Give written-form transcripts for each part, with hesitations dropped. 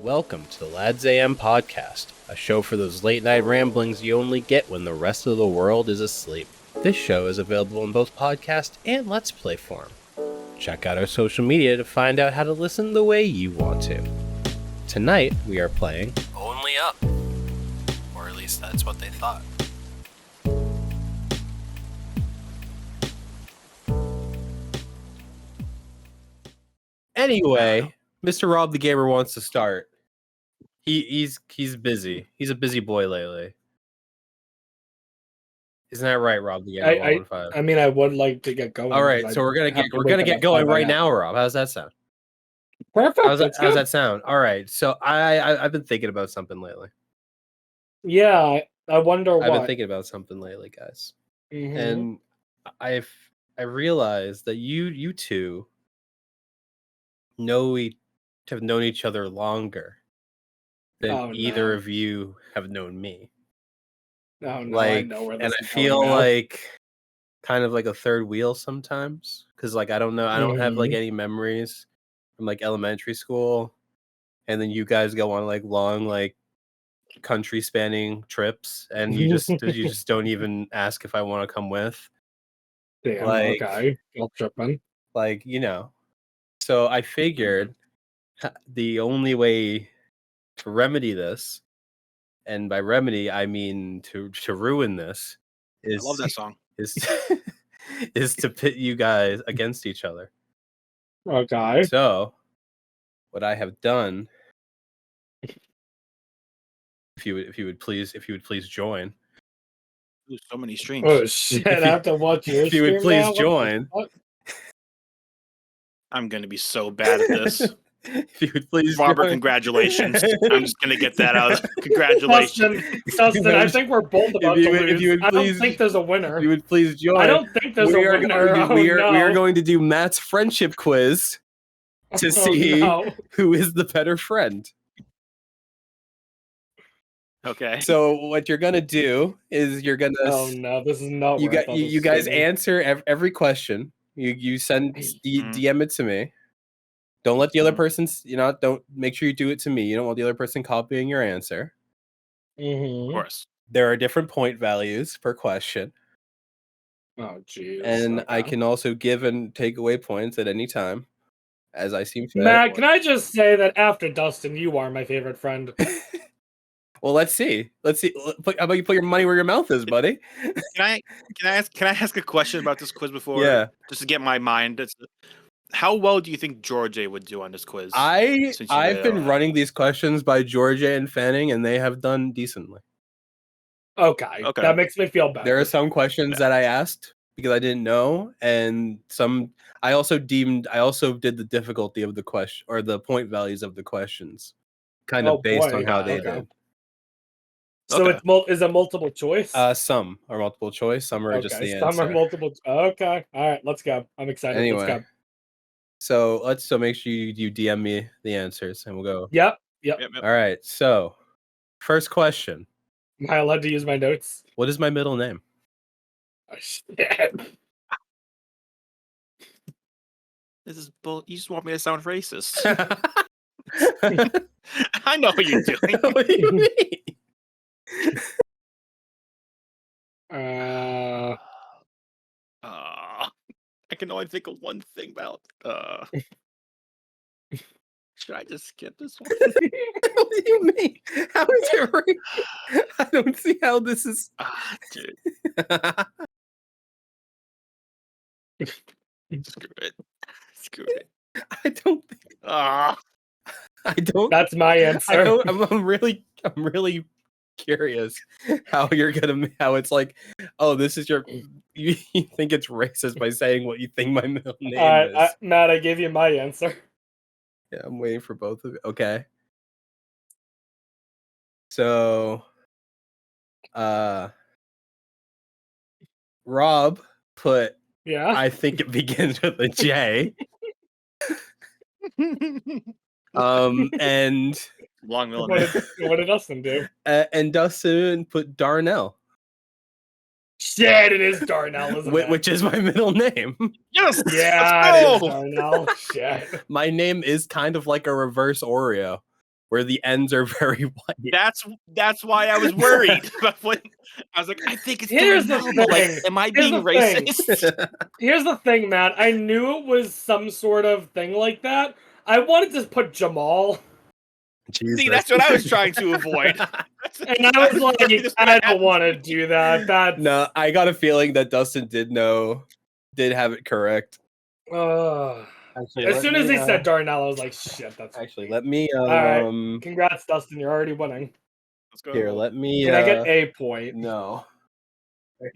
Welcome to the Lads AM podcast, a show for those late night ramblings you only get when the rest of the world is asleep. This show is available in both podcast and Let's Play form. Check out our social media to find out how to listen the way you want to. Tonight, we are playing Only Up. Or at least that's what they thought. Anyway, Mr. Rob the Gamer wants to start. He's busy. He's a busy boy lately. Isn't that right, Rob the Gamer? I mean, I would like to get going. All right, so we're gonna get going right now, Rob. How's that sound? Perfect. How's that sound? All right. So I've been thinking about something lately. Yeah, I wonder why. I've been thinking about something lately, guys, and I realized that you two have known each other longer than either of you have known me. Oh, no, like, I know where this and I is feel going now. like kind of like a third wheel sometimes, because like I don't know, I don't have like any memories from like elementary school, and then you guys go on like long like country spanning trips, and you just don't even ask if I want to come with. Damn, like, okay, I'll tripping. Like, you know, so I figured the only way to remedy this, and by remedy I mean to ruin this, is I love that song. is to pit you guys against each other. Okay. So what I have done, if you would please join. Ooh, so many streams. Oh shit! I have to watch your. If you would please join. I'm gonna be so bad at this. If you would please, Robert, join. Congratulations. I'm just gonna get that out. Congratulations, Dustin. I think we're both about to lose. I don't think there's a winner. If you would please join. I don't think there's a winner. We are going to do Matt's friendship quiz to see who is the better friend. Okay. So what you're gonna do is you're gonna. Oh no, this is not. You guys answer every question. You send DM it to me. Don't let the other person, don't make sure you do it to me. You don't want the other person copying your answer. Of course. There are different point values per question. Oh, geez. And I can also give and take away points at any time, as I seem to. Matt, can I just say that after Dustin, you are my favorite friend. Well, let's see. How about you put your money where your mouth is, buddy? Can I ask a question about this quiz before? Yeah. Just to get my mind. How well do you think George would do on this quiz? I've been running these questions by George and Fanning, and they have done decently. Okay. That makes me feel better. There are some questions that I asked because I didn't know, and some I also did the difficulty of the question or the point values of the questions, kind of based on how they did. So is it multiple choice? Some are multiple choice, some are just the answer. Some are multiple. Okay, all right, let's go. I'm excited. Anyway, let's go. So make sure you DM me the answers, and we'll go. Yep. All right. So, first question. Am I allowed to use my notes? What is my middle name? Oh, shit. This is bull. You just want me to sound racist. I know what you're doing. What do you mean? I can only think of one thing about. Should I just skip this one? What do you mean? How is it right? I don't see how this is. Dude. Screw it. I don't think. I don't. That's my answer. I'm really curious how it's like, oh, this is your. You think it's racist by saying what you think my middle name is. Matt, I gave you my answer. Yeah, I'm waiting for both of you. Okay. So, Rob put. Yeah. I think it begins with a J. And long middle name. What did Dustin do? And Dustin put Darnell. Shit, it is Darnell, isn't it? Which is my middle name. Yes. Yeah, it is Darnell. Shit. My name is kind of like a reverse Oreo. where the ends are very white. That's why I was worried. When I was like, I think it's Here's the Darnell, but, like, thing. am I Here's being the thing. racist? Here's the thing, Matt. I knew it was some sort of thing like that. I wanted to put Jamal. Jesus. See, that's what I was trying to avoid. And I was like, I don't want to do that. That's No, I got a feeling that Dustin did have it correct. Actually, as soon as he said Darnell, I was like, shit, that's actually let me all right. Congrats, Dustin. You're already winning. Let's go. here, let me Can I get a point? no.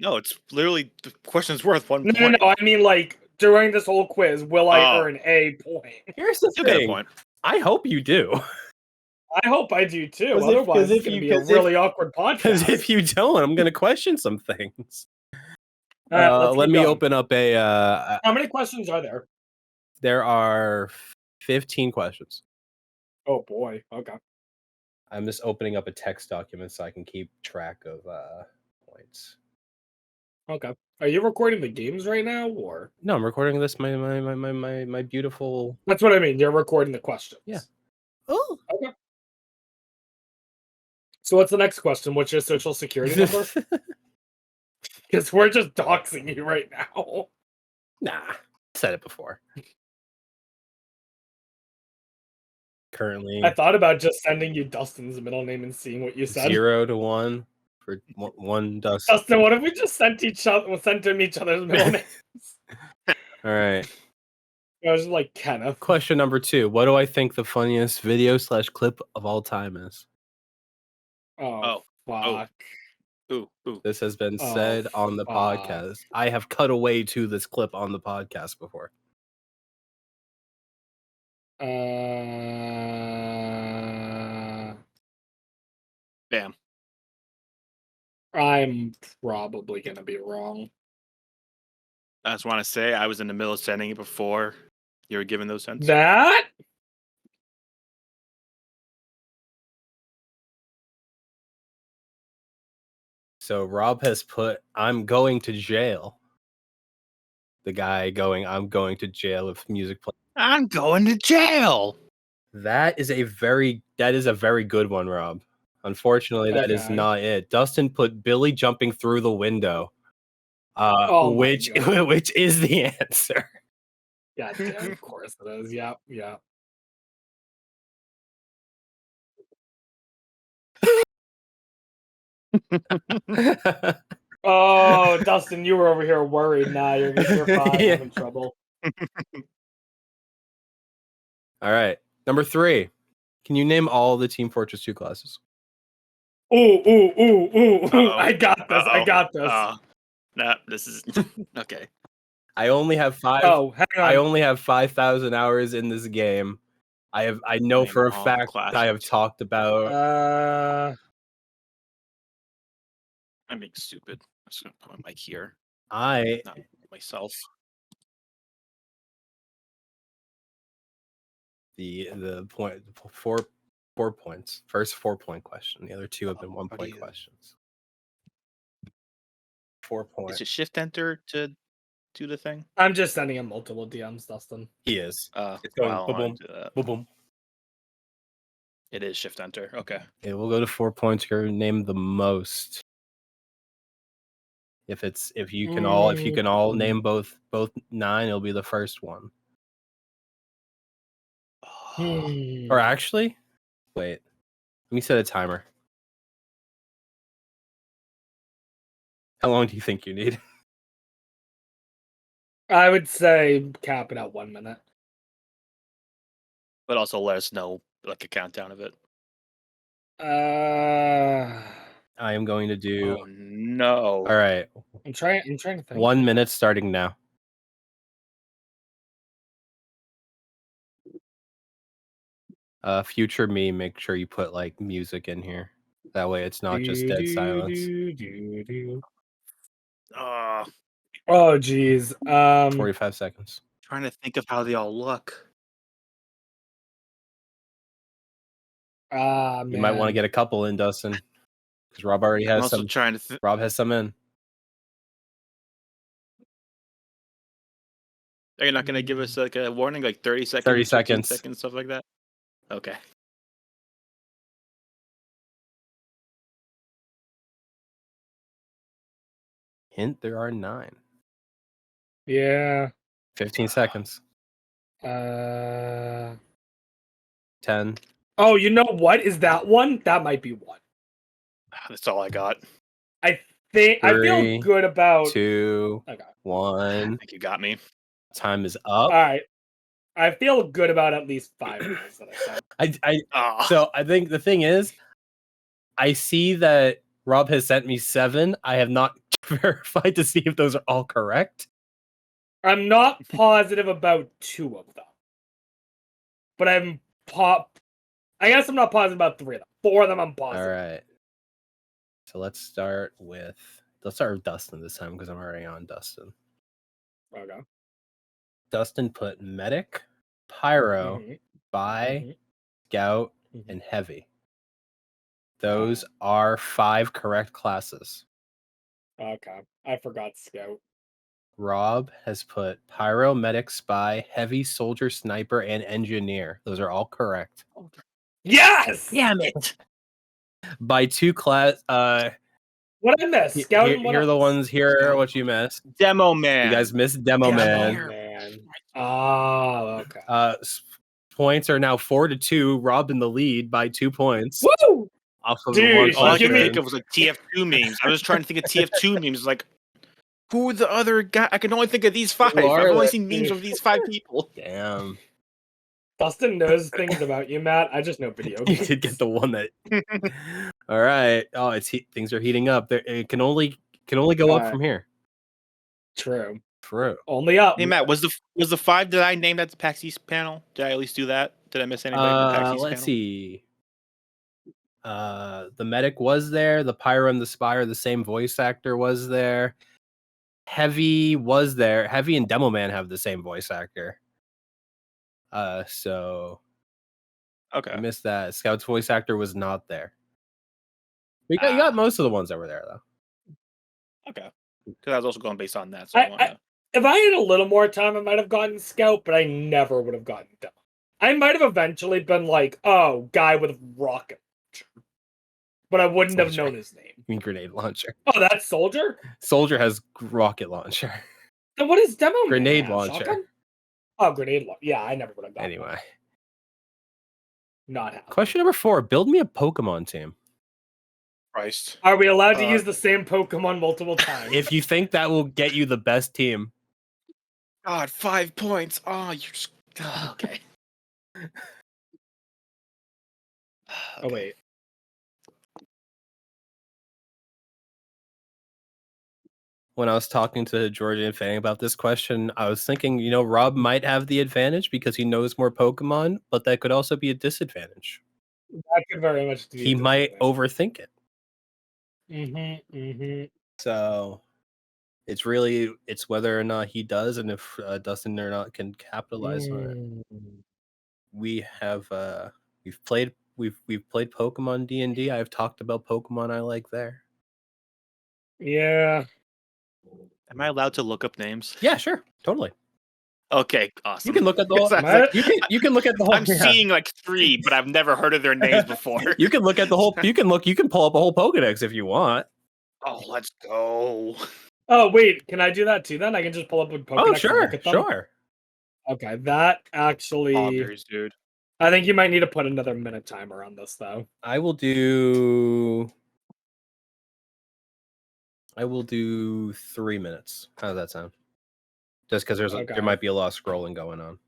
No, it's literally the question's worth 1 No, point. no. I mean, like during this whole quiz, will I Oh. earn a point? Here's the You'll get a thing. point. I hope you do. I hope I do too. 'Cause if- Otherwise, 'cause it's if going to you- be a 'cause if- really awkward Because podcast. if you don't, I'm gonna question some things. All right, let's let keep me going. open up a How many questions are there? there are 15 questions. Oh boy. Okay. I'm just opening up a text document so I can keep track of points. Okay. Are you recording the games right now, or No, I'm recording this my beautiful. that's what I mean? You're recording the questions. Yeah. Oh. Okay. So what's the next question? What's your social security number? Because we're just doxing you right now. Nah, I said it before. Currently, I thought about just sending you Dustin's middle name and seeing what you said. 0 to 1 for one Dustin. Dustin, what if we just sent him each other's middle names? All right. I was like Kenneth. Question number 2. What do I think the funniest video/clip of all time is? Oh, fuck. Ooh. This has been said on the podcast. I have cut away to this clip on the podcast before. Bam. I'm probably gonna be wrong. I just want to say I was in the middle of sending it before you were given those hints. That? So Rob has put, I'm going to jail. The guy going, I'm going to jail if music plays. I'm going to jail. That is a very good one, Rob. Unfortunately, that is Okay. not it. Dustin put Billy jumping through the window, Oh my which God. which is the answer. Yeah, of course it is. Yeah. Oh, Dustin, you were over here worried. Nah, you're fine. Yeah. I'm in trouble. All right, number 3. Can you name all the Team Fortress 2 classes? Ooh. Uh-oh. I got this. I got this. Nah, this is okay. I only have 5. Oh, hang on. I only have 5,000 hours in this game. I know Name for a all fact I have classes. talked about. I'm being stupid. I'm just gonna put my mic here. I Not myself. The point 4 points. First 4-point question. The other 2 have been 1-point questions. 4 points. Is it shift enter to do the thing? I'm just sending him multiple DMs, Dustin. He is. It's going well, boom, boom. It is shift enter. Okay. Okay, we'll go to 4 points. You're name the most. If you can all name both 9, it'll be the first one. Or actually, wait. Let me set a timer. How long do you think you need? I would say cap it at 1 minute. But also let us know like a countdown of it. I am going to do. Oh no! All right. I'm trying to think. 1 minute starting now. Future me, make sure you put like music in here. That way it's not just dead silence. Oh geez. 45 seconds. Trying to think of how they all look. You might want to get a couple in, Dustin. Because Rob already has I'm also some. trying to Rob has some in. Are you not going to give us like a warning, like 30 seconds? 30 seconds. 15 seconds, stuff like that? Okay. Hint: there are 9. Yeah. 15 seconds. 10. 10. Oh, you know what? Is that one? That might be one. That's all I got. I think I feel 3, good about 2, Okay. 1. I think you got me. Time is up. All right. I feel good about at least 5 rules that I said. So I think the thing is, I see that Rob has sent me 7. I have not verified to see if those are all correct. I'm not positive about 2 of them. But I guess I'm not positive about 3 of them. 4 of them I'm positive. All right. So let's start with Dustin this time because I'm already on Dustin. Okay. Dustin put medic, pyro, Mhm. spy, scout, Mhm. and heavy. Those are 5 correct classes. Okay. I forgot scout. Rob has put pyro, medic, spy, heavy, soldier, sniper, and engineer. Those are all correct. Yes! Damn it! By 2 class. What I missed? Scout and what Here are the else? ones. Here are what you missed. Demo man. You guys missed demo man. Man. Oh, okay. Points are now 4-2. Rob in the lead by 2 points. Woo! Off of Dude, the one All I give could me- think of was like TF2 memes. I was trying to think of TF2 memes. Like, who are the other guy? I can only think of these 5. Who are I've only they? seen memes of these 5 people. Damn. Dustin knows things about you, Matt. I just know video You games. did get the one that. All right. Oh, things are heating up. It can only go up from here. True. True. Only up. Hey Matt, was the 5 that I named at the PAX East panel? Did I at least do that? Did I miss anybody from the PAX East Let's panel? see. The medic was there. The pyro and the spy, the same voice actor, was there. Heavy was there. Heavy and Demo Man have the same voice actor. So Okay. I missed that. Scout's voice actor was not there. You got most of the ones that were there though. Okay. Because I was also going based on that. So I want to. If I had a little more time, I might have gotten Scout, but I never would have gotten Demo. I might have eventually been like, oh, guy with rocket launcher. But I wouldn't have known his name. You mean grenade launcher? Oh, that's Soldier? Soldier has rocket launcher. Then what is Demo Man Grenade have? launcher. Shotgun? Oh, grenade launcher. Yeah, I never would have gotten Anyway. that. Not happening. Question number 4. Build me a Pokemon team. Christ. Are we allowed to use the same Pokemon multiple times? If you think that will get you the best team. God, 5 points. Oh, you're just. Oh, okay. Oh, wait. When I was talking to Georgia and Fang about this question, I was thinking, Rob might have the advantage because he knows more Pokemon, but that could also be a disadvantage. That could very much be. He might overthink it. So it's whether or not he does, and if Dustin or not can capitalize on it. We have we've played Pokemon D&D. I've talked about Pokemon I like there. Yeah. Am I allowed to look up names? Yeah, sure, totally. Okay, awesome. You can look at the whole. You can look at the whole. I'm seeing like 3, but I've never heard of their names before. You can look at the whole. You can pull up a whole Pokedex if you want. Oh, let's go. Oh, wait. Can I do that too then? I can just pull up a Pokedex Oh, and sure, look at them? sure. Okay, that actually... Poggers, dude. I think you might need to put another minute timer on this, though. I will do 3 minutes. How does that sound? Just because there might be a lot of scrolling going on.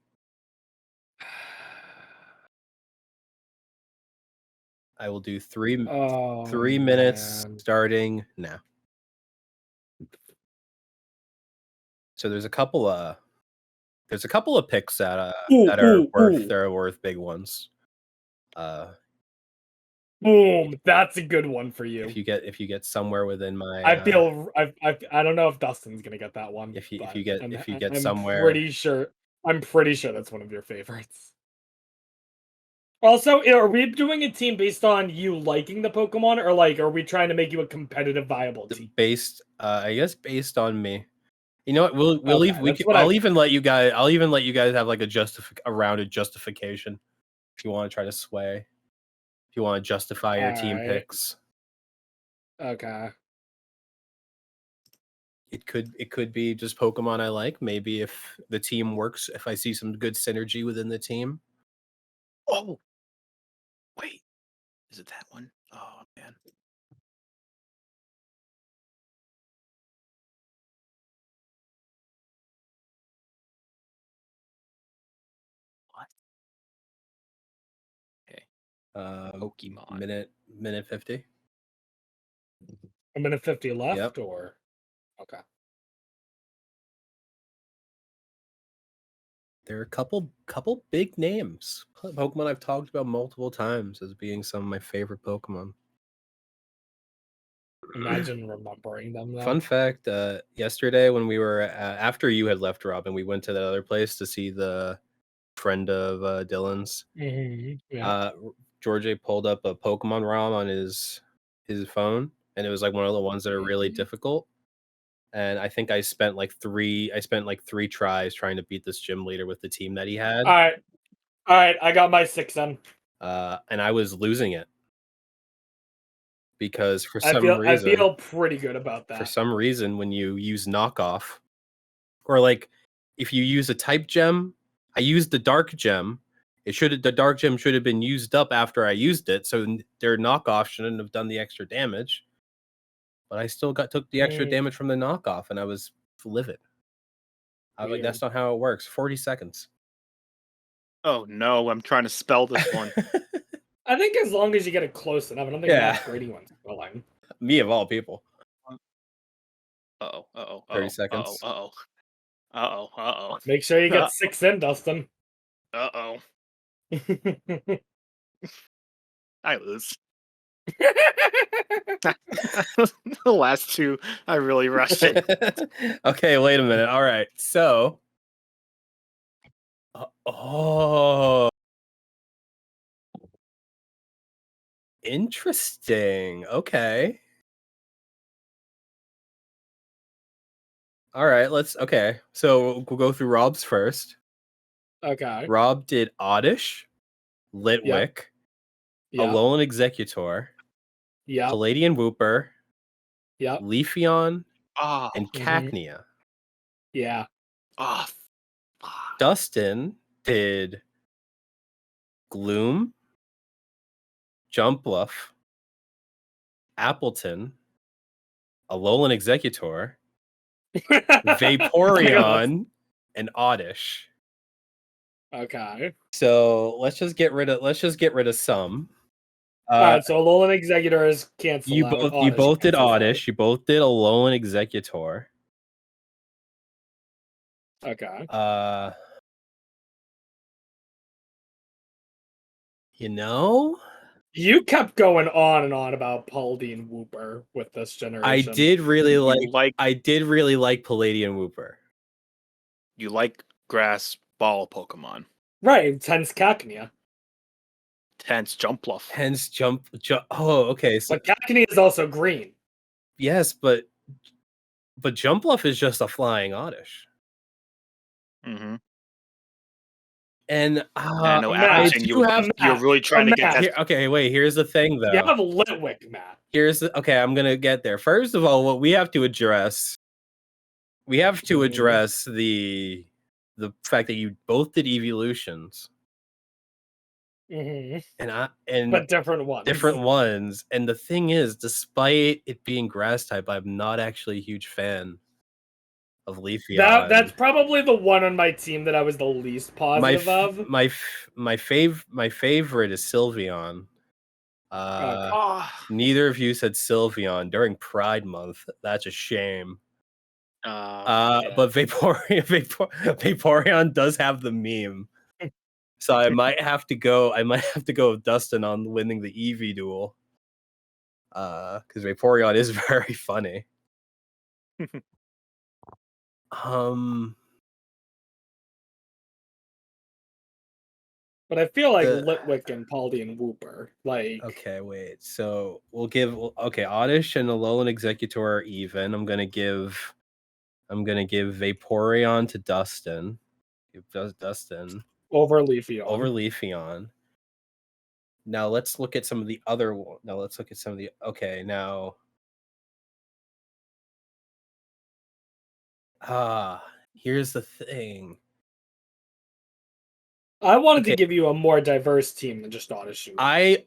I will do 3 minutes starting now. So there's a couple of picks that are worth big ones. Boom! That's a good one for you. If you get somewhere within my, I don't know if Dustin's gonna get that one. If you get somewhere, I'm pretty sure that's one of your favorites. Also, are we doing a team based on you liking the Pokemon, or are we trying to make you a competitive, viable team? I guess based on me. You know what? I'll even let you guys have like a rounded justification if you want to try to sway. If you want to justify your team picks. Okay. It could be just Pokemon I like. Maybe if the team works, if I see some good synergy within the team. Oh, wait. Is it that one? Oh, man. What? Okay. Pokemon. Minute 50. A minute 50 left, Yep. or okay. There are a couple big names. Pokemon I've talked about multiple times as being some of my favorite Pokemon. Imagine remembering them though. Fun fact, yesterday when we were after you had left, Robin, we went to that other place to see the friend of Dylan's. Yeah. George pulled up a Pokemon ROM on his phone, and it was like one of the ones that are really difficult. And I think I spent like three tries trying to beat this gym leader with the team that he had. All right. I got my 6 in. And I was losing it because for I some reason, feel pretty good about that. for some reason, when you use knockoff, or like if you use a type gem, I used the dark gem. The dark gem should have been used up after I used it, so their knockoff shouldn't have done the extra damage. But I still took the extra damage from the knockoff, and I was livid. I was like, that's not how it works. 40 seconds. Oh no, I'm trying to spell this one. I think as long as you get it close enough, I don't think Matt's grading one's spelling. Me of all people. Uh-oh. 30 seconds. Uh-oh. Make sure you get 6 in, Dustin. Uh-oh. I lose. The last two, I really rushed it. Okay, wait a minute. All right, so interesting. Okay. All right, okay. So we'll go through Rob's first. Okay. Rob did Oddish, Litwick, Alolan Executor, Palladian Wooper, Leafeon, and Cacnea. Yeah. Oh, Dustin did Gloom, Jumpluff, Appleton, Alolan Executor, Vaporeon, and Oddish. Okay. So let's just get rid of some. Alright, so Alolan Executor is canceled. You both did Oddish. You both did Alolan Executor. Okay. You kept going on and on about Paldine Wooper with this generation. I did really like Palladian Wooper. You like grass ball Pokemon. Right, hence Cacnea. Hence Jumpluff. Oh, okay. So, but Cacnea is also green. Yes, but Jumpluff is just a flying Oddish. Mm-hmm. And you're really trying to get that. Okay, wait. Here's the thing, though. You have a Litwick, Matt. Okay. I'm gonna get there. First of all, what we have to address, the fact that you both did evolutions. Mm-hmm. But different ones. And the thing is, despite it being grass type, I'm not actually a huge fan of Leafeon. That's probably the one on my team that I was the least positive of. My favorite is Sylveon. Neither of you said Sylveon during Pride Month. That's a shame. But Vaporeon does have the meme. So I might have to go with Dustin on winning the Eevee duel. Because Vaporeon is very funny. But I feel like Litwick and Paldine Wooper. Okay, wait. So we'll give Oddish and Alolan Executor are even. I'm gonna give Vaporeon to Dustin. Dustin over Leafeon. Now let's look at some of the other. Okay, now Here's the thing. I wanted to Okay. give you a more diverse team than just Oddish. I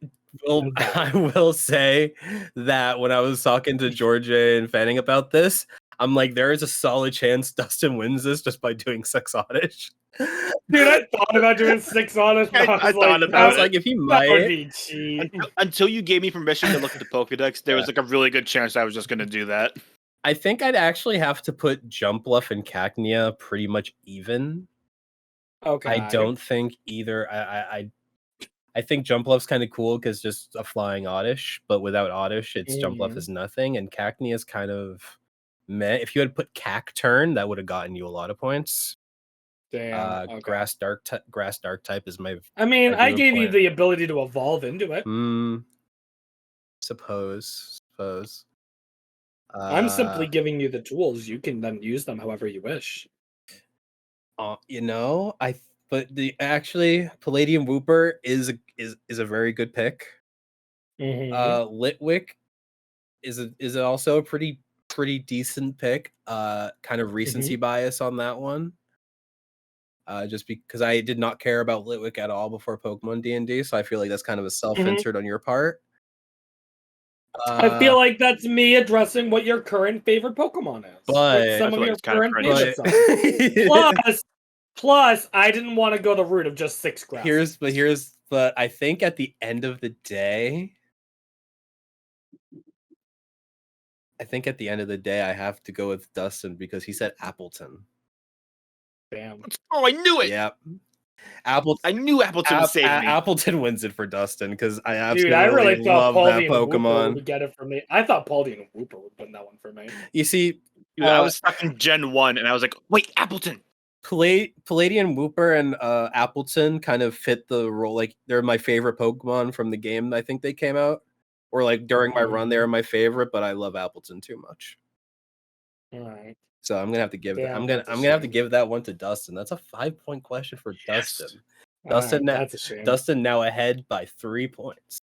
will And Bauer. I will say that when I was talking to Georgia and Fanning about this, I'm like, there is a solid chance Dustin wins this just by doing 6 Oddish. Dude, I thought about doing 6 Oddish, but I thought about I was it. like, if he that would might, be cheap. Until you gave me permission to look at the Pokedex, there was like a really good chance I was just gonna do that. I think I'd actually have to put Jumpluff and Cacnea pretty much even. Okay. I don't think either. I think Jumpluff's kind of cool because just a flying Oddish, but without Oddish, it's Jumpluff is nothing, and Cacnea is kind of meh. If you had put Cacturn, that would have gotten you a lot of points. Damn. Okay. Grass dark type is my. I mean, I favorite gave you plant. the ability to evolve into it. Suppose. I'm simply giving you the tools. You can then use them however you wish. You know, but the actually Palladium Wooper is a very good pick. Litwick is also a pretty decent pick. Kind of recency bias on that one. Just because I did not care about Litwick at all before Pokemon D&D, so I feel like that's kind of a self-insert on your part. I feel like that's me addressing what your current favorite Pokemon is. But some of your current favorites but, plus, I didn't want to go the route of just 6 grass. But I think at the end of the day, I have to go with Dustin because he said Appleton. Damn. Oh, I knew it. Yep. I knew Appleton would save me. Appleton wins it for Dustin because I absolutely I really thought love that Paldean Pokemon. would get it for me. I thought Paldean Wooper would win that one for me. You see, Dude, I was stuck in Gen 1 and I was like, wait, Appleton. Palladian Wooper and Appleton kind of fit the role. Like, they're my favorite Pokemon from the game. I think they came out, or like during my run, they were my favorite. But I love Appleton too much. All right. So I'm gonna have to give that. I'm gonna have to give that one to Dustin. That's a 5-point question for Dustin. That's a shame. Dustin now ahead by 3 points.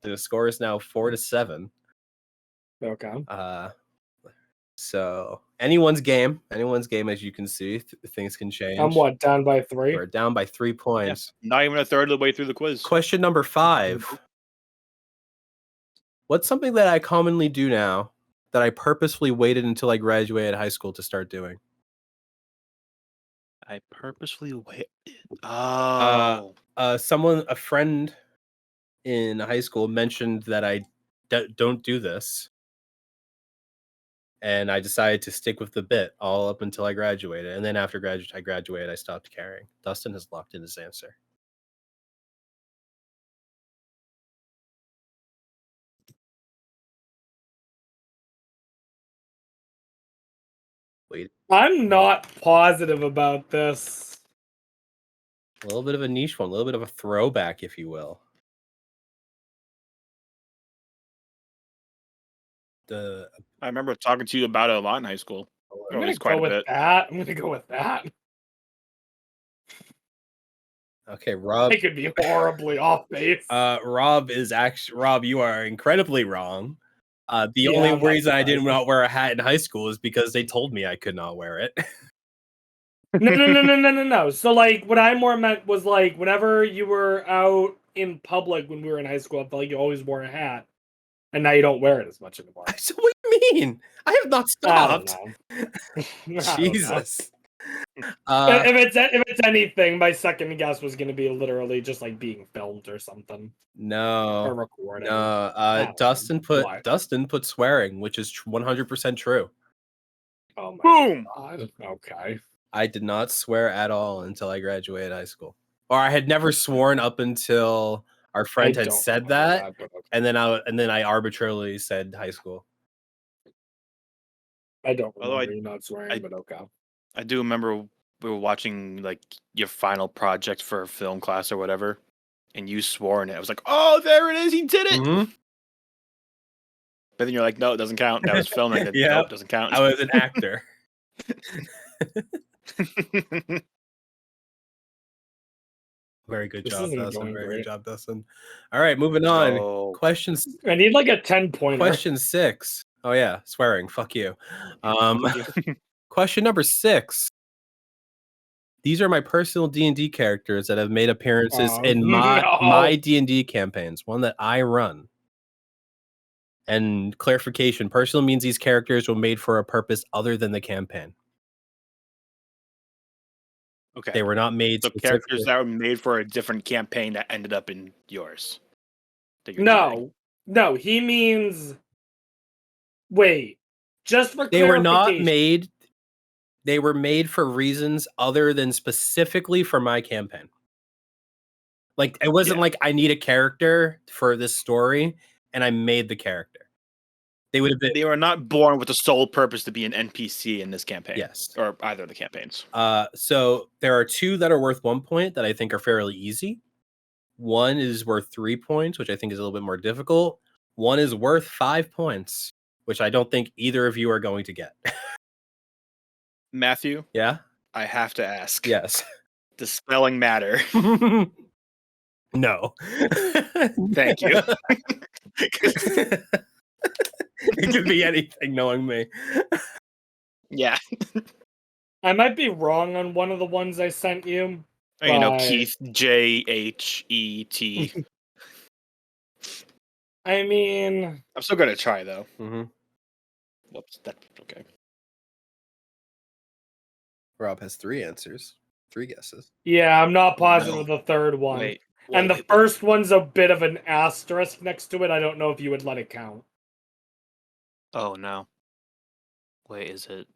The score is now 4-7. Okay. So anyone's game, as you can see, things can change. I'm down by 3? We're down by 3 points. Yeah, not even a third of the way through the quiz. Question number 5. What's something that I commonly do now that I purposefully waited until I graduated high school to start doing? I purposefully waited. Oh. A friend in high school mentioned that I don't do this. And I decided to stick with the bit all up until I graduated. And then after I graduated, I stopped caring. Dustin has locked in his answer. Wait. I'm not positive about this. A little bit of a niche one, a little bit of a throwback, if you will. I remember talking to you about it a lot in high school. I'm gonna go with that. I'm gonna go with that. Okay, Rob. I could be horribly off base. Rob, you are incredibly wrong. The only reason I did not wear a hat in high school is because they told me I could not wear it. No. So, like, what I more meant was, like, whenever you were out in public when we were in high school, I felt like you always wore a hat. And now you don't wear it as much anymore. So what do you mean? I have not stopped. Jesus. If it's anything, my second guess was going to be literally just like being filmed or something. No. Or recorded. No. Dustin put swearing, which is 100% true. Oh my Boom. God. Okay. I did not swear at all until I graduated high school. Or I had never sworn up until our friend had said that, okay. and then I arbitrarily said high school. I don't remember you not swearing, but okay. I do remember we were watching like your final project for a film class or whatever, and you swore in it. I was like, "Oh, there it is! He did it!" Mm-hmm. But then you're like, "No, it doesn't count. That was filming. Yeah, no, it doesn't count. I was an actor." Very good job, Dustin. Very good job, Dustin. All right, moving on. Questions. I need like a 10-pointer. Question 6. Oh yeah, swearing. Fuck you. Question number 6. These are my personal D&D characters that have made appearances in my D&D campaigns, one that I run. And clarification, personal means these characters were made for a purpose other than the campaign. Okay. They were not made So characters that were made for a different campaign that ended up in yours. No, he means. Wait, just for they were not clarification. made. They were made for reasons other than specifically for my campaign. Like it wasn't like I need a character for this story, and I made the character. They would have been. They were not born with the sole purpose to be an NPC in this campaign. Yes, or either of the campaigns. So there are 2 that are worth 1 point that I think are fairly easy. One is worth 3 points, which I think is a little bit more difficult. One is worth 5 points, which I don't think either of you are going to get. Matthew? Yeah? I have to ask. Yes. Does spelling matter? No. Thank you. It could be anything knowing me. Yeah. I might be wrong on one of the ones I sent you. You know, Keith, Jet. I mean... I'm still going to try, though. Mm-hmm. Whoops, that's okay. Rob has 3 answers. 3 guesses. Yeah, I'm not positive of the third one. Wait, and the first one's a bit of an asterisk next to it. I don't know if you would let it count. Oh, no. Wait, is it?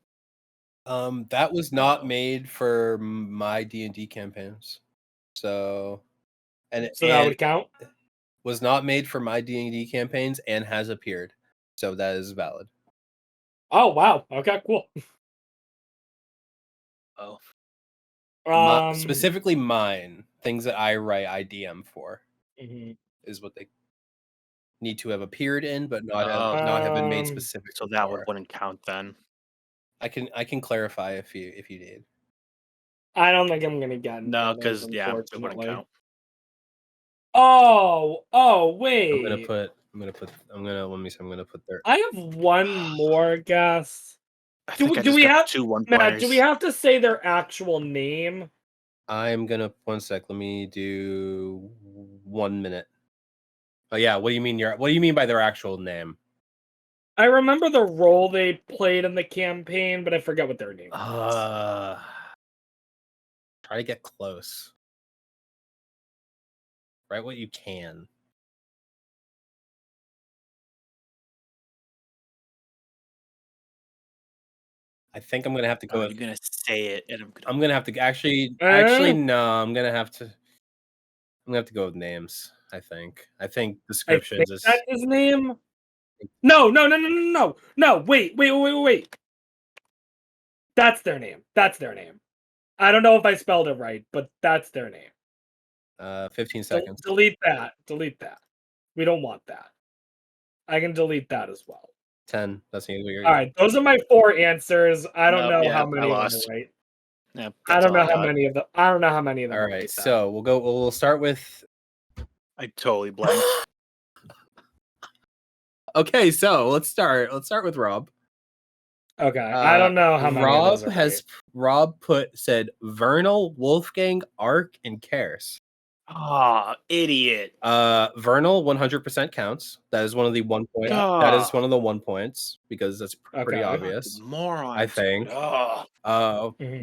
That was not made for my D&D campaigns. So that would count? Was not made for my D&D campaigns and has appeared. So that is valid. Oh, wow. Okay, cool. Oh. Specifically mine, things that I write I DM for is what they need to have appeared in, but not have been made specific. So that wouldn't count then. I can clarify if you need. I don't think I'm gonna get no, because it wouldn't count. Oh, wait. I'm gonna put there. I have one more guess. Do we have 2 Matt, do we have to say their actual name? I'm gonna 1 sec. Let me do 1 minute. Oh yeah, what do you mean by their actual name? I remember the role they played in the campaign, but I forget what their name was. Try to get close. Write what you can. I think I'm gonna have to go. You're gonna say it, and I'm gonna have to actually no. I'm gonna have to go with names. I think descriptions is that his name. No. Wait. That's their name. I don't know if I spelled it right, but that's their name. 15 seconds. Delete that. We don't want that. I can delete that as well. 10. That's the all right. Those are my 4 answers. I don't know how many of them are right. Yeah, I don't know how many of them. All right. So we'll start with. I totally blanked. Okay, so let's start with Rob. Okay, I don't know how many. Rob said Vernal, Wolfgang, Ark, and Karis. Idiot. Vernal 100% counts. That is one of the 1 point. That is one of the 1 points because that's pretty obvious. Moron. I think.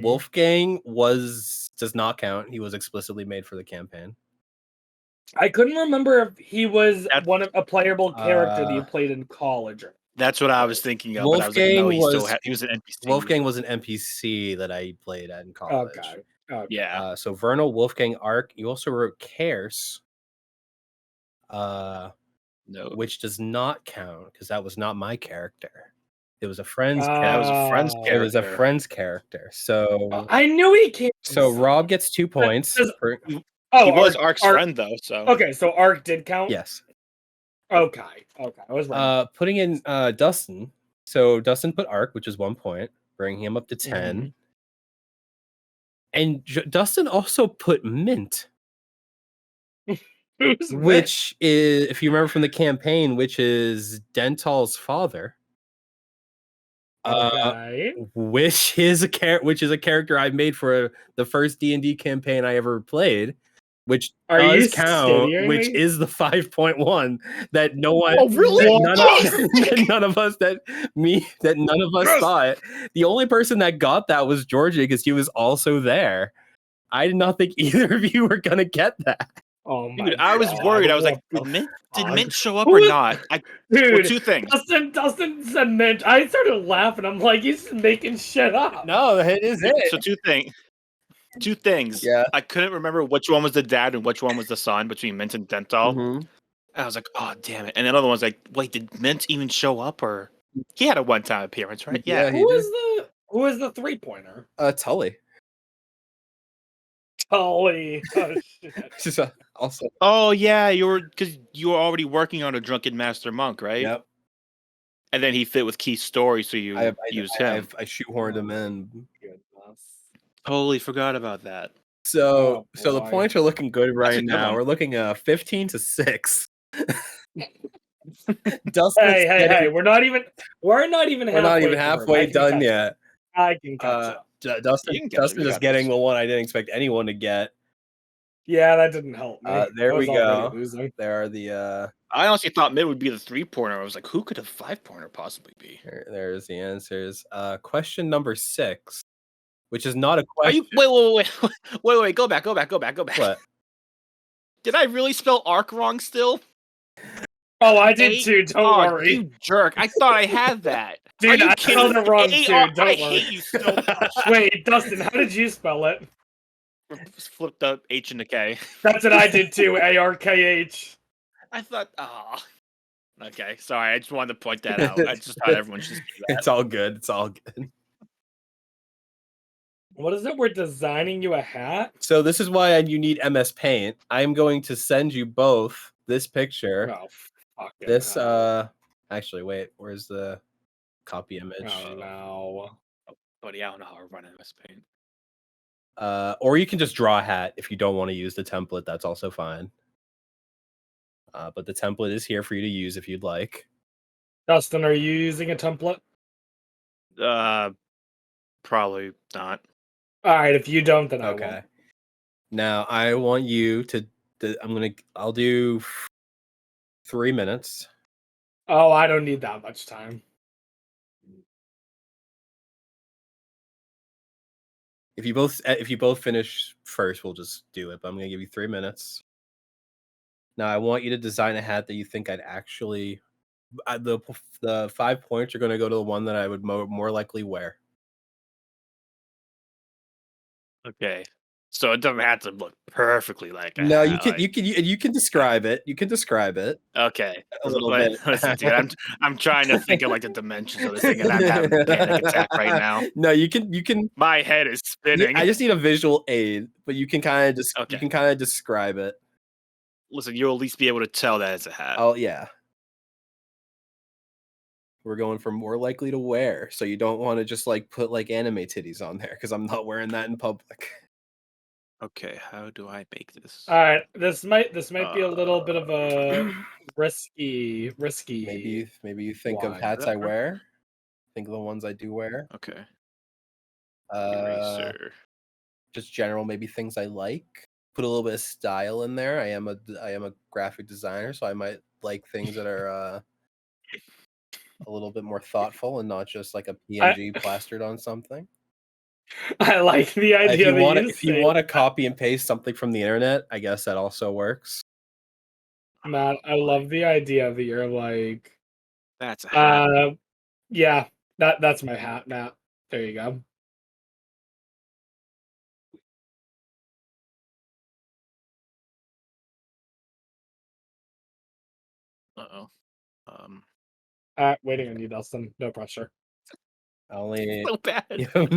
Wolfgang does not count. He was explicitly made for the campaign. I couldn't remember if he was a playable character that you played in college. That's what I was thinking of. Wolfgang but I was like, no, he was an NPC. Wolfgang was an NPC that I played at in college. Okay. Yeah. So Vernal, Wolfgang, Ark. You also wrote Karis. No. Which does not count because that was not my character. It was a friend's character. It was a friend's character. So I knew he came. So Rob gets 2 points. He was Ark's friend though. So okay, so Ark did count. Yes. Okay. I was right. Putting in Dustin. So Dustin put Ark, which is 1 point, bringing him up to 10. And Dustin also put Mint. Which is, if you remember from the campaign, which is Dental's father. Okay. which is a character I made for the first D&D campaign I ever played, which Are you does count, kidding which me? is the 5.1 that no one Oh, really? that none of us Yes! thought. The only person that got that was Georgia because he was also there. I did not think either of you were gonna get that. Oh my Dude, I was God, worried. I was what like, the did fuck? Mint show up Who or is- not? Well, Dude, two things. Dustin said Mint. I started laughing. I'm like, he's just making shit up. No, it is So two things. Yeah. I couldn't remember which one was the dad and which one was the son between Mint and Dental. Mhm. I was like, oh damn it. And the other one's like, wait, did Mint even show up or he had a one-time appearance, right? Yeah, Yeah. he Who did. is the 3-pointer? Tully. Tully. Oh shit. She's also. Oh yeah, you were already working on a drunken master monk, right? Yep. And then he fit with Keith's story, so you I used him. I shoehorned him in. Goodness. Totally forgot about that. So Oh, so the boy. points are looking good right a good now. one. We're looking 15-6. Dustin, Hey! We're not even halfway done yet. I can catch up. Dustin You can catch up, you is got getting this. the one I didn't expect anyone to get. Yeah, that didn't help me. There I we was already go. losing. There are the I honestly thought Mid would be the 3-pointer. I was like, who could a 5-pointer possibly be? there's the answers. Question number 6, which is not a Are question. you wait, go back. What? Did I really spell arc wrong still? Oh, I did too. Don't worry, You jerk. I thought I had that. Are dude. you I kidding? spelled it wrong too. A-R- Don't I worry. hate you so much. Wait, Dustin, how did you spell it? Flip the H and the K. That's what I did too. ARKH. I thought, okay, sorry. I just wanted to point that out. I just thought everyone should do that. It's all good. It's all good. What is it? We're designing you a hat. So this is why you need MS Paint. I'm going to send you both this picture. Oh, fucking This hell. actually wait, where's the copy image? Oh no. Buddy, I don't know how to run MS Paint. Or you can just draw a hat if you don't want to use the template. That's also fine. But the template is here for you to use if you'd like. Dustin, are you using a template? Probably not. All right. If you don't, then I Okay. won't. Now I want you to. I'll do 3 minutes. Oh, I don't need that much time. If you both finish first, we'll just do it. But I'm gonna give you 3 minutes. Now I want you to design a hat that you think I'd actually. The 5 points are gonna go to the one that I would more likely wear. Okay. So it doesn't have to look perfectly like a No, hat, you can describe it. You can describe it Okay. a little Wait, bit. Listen, dude, I'm trying to think of like the dimensions of this thing, and I'm having a panic attack right now. No, you can. My head is spinning. I just need a visual aid, but you can kind of Okay. you can kind of describe it. Listen, you'll at least be able to tell that it's a hat. Oh yeah. We're going for more likely to wear, so you don't want to just like put like anime titties on there because I'm not wearing that in public. Okay, how do I make this? All right. This might be a little bit of a risky. Maybe you think of Why? hats I wear. Think of the ones I do wear. Okay. Uh, Eraser. just general maybe things I like. Put a little bit of style in there. I am a graphic designer, so I might like things that are a little bit more thoughtful and not just like a PNG plastered on something. I like the idea If you want to copy and paste something from the internet, I guess that also works. Matt, I love the idea that you're like, That's a hat. yeah, that's my hat, Matt. There you go. Uh-oh. Waiting on you, Dustin. No pressure. Only So bad. you have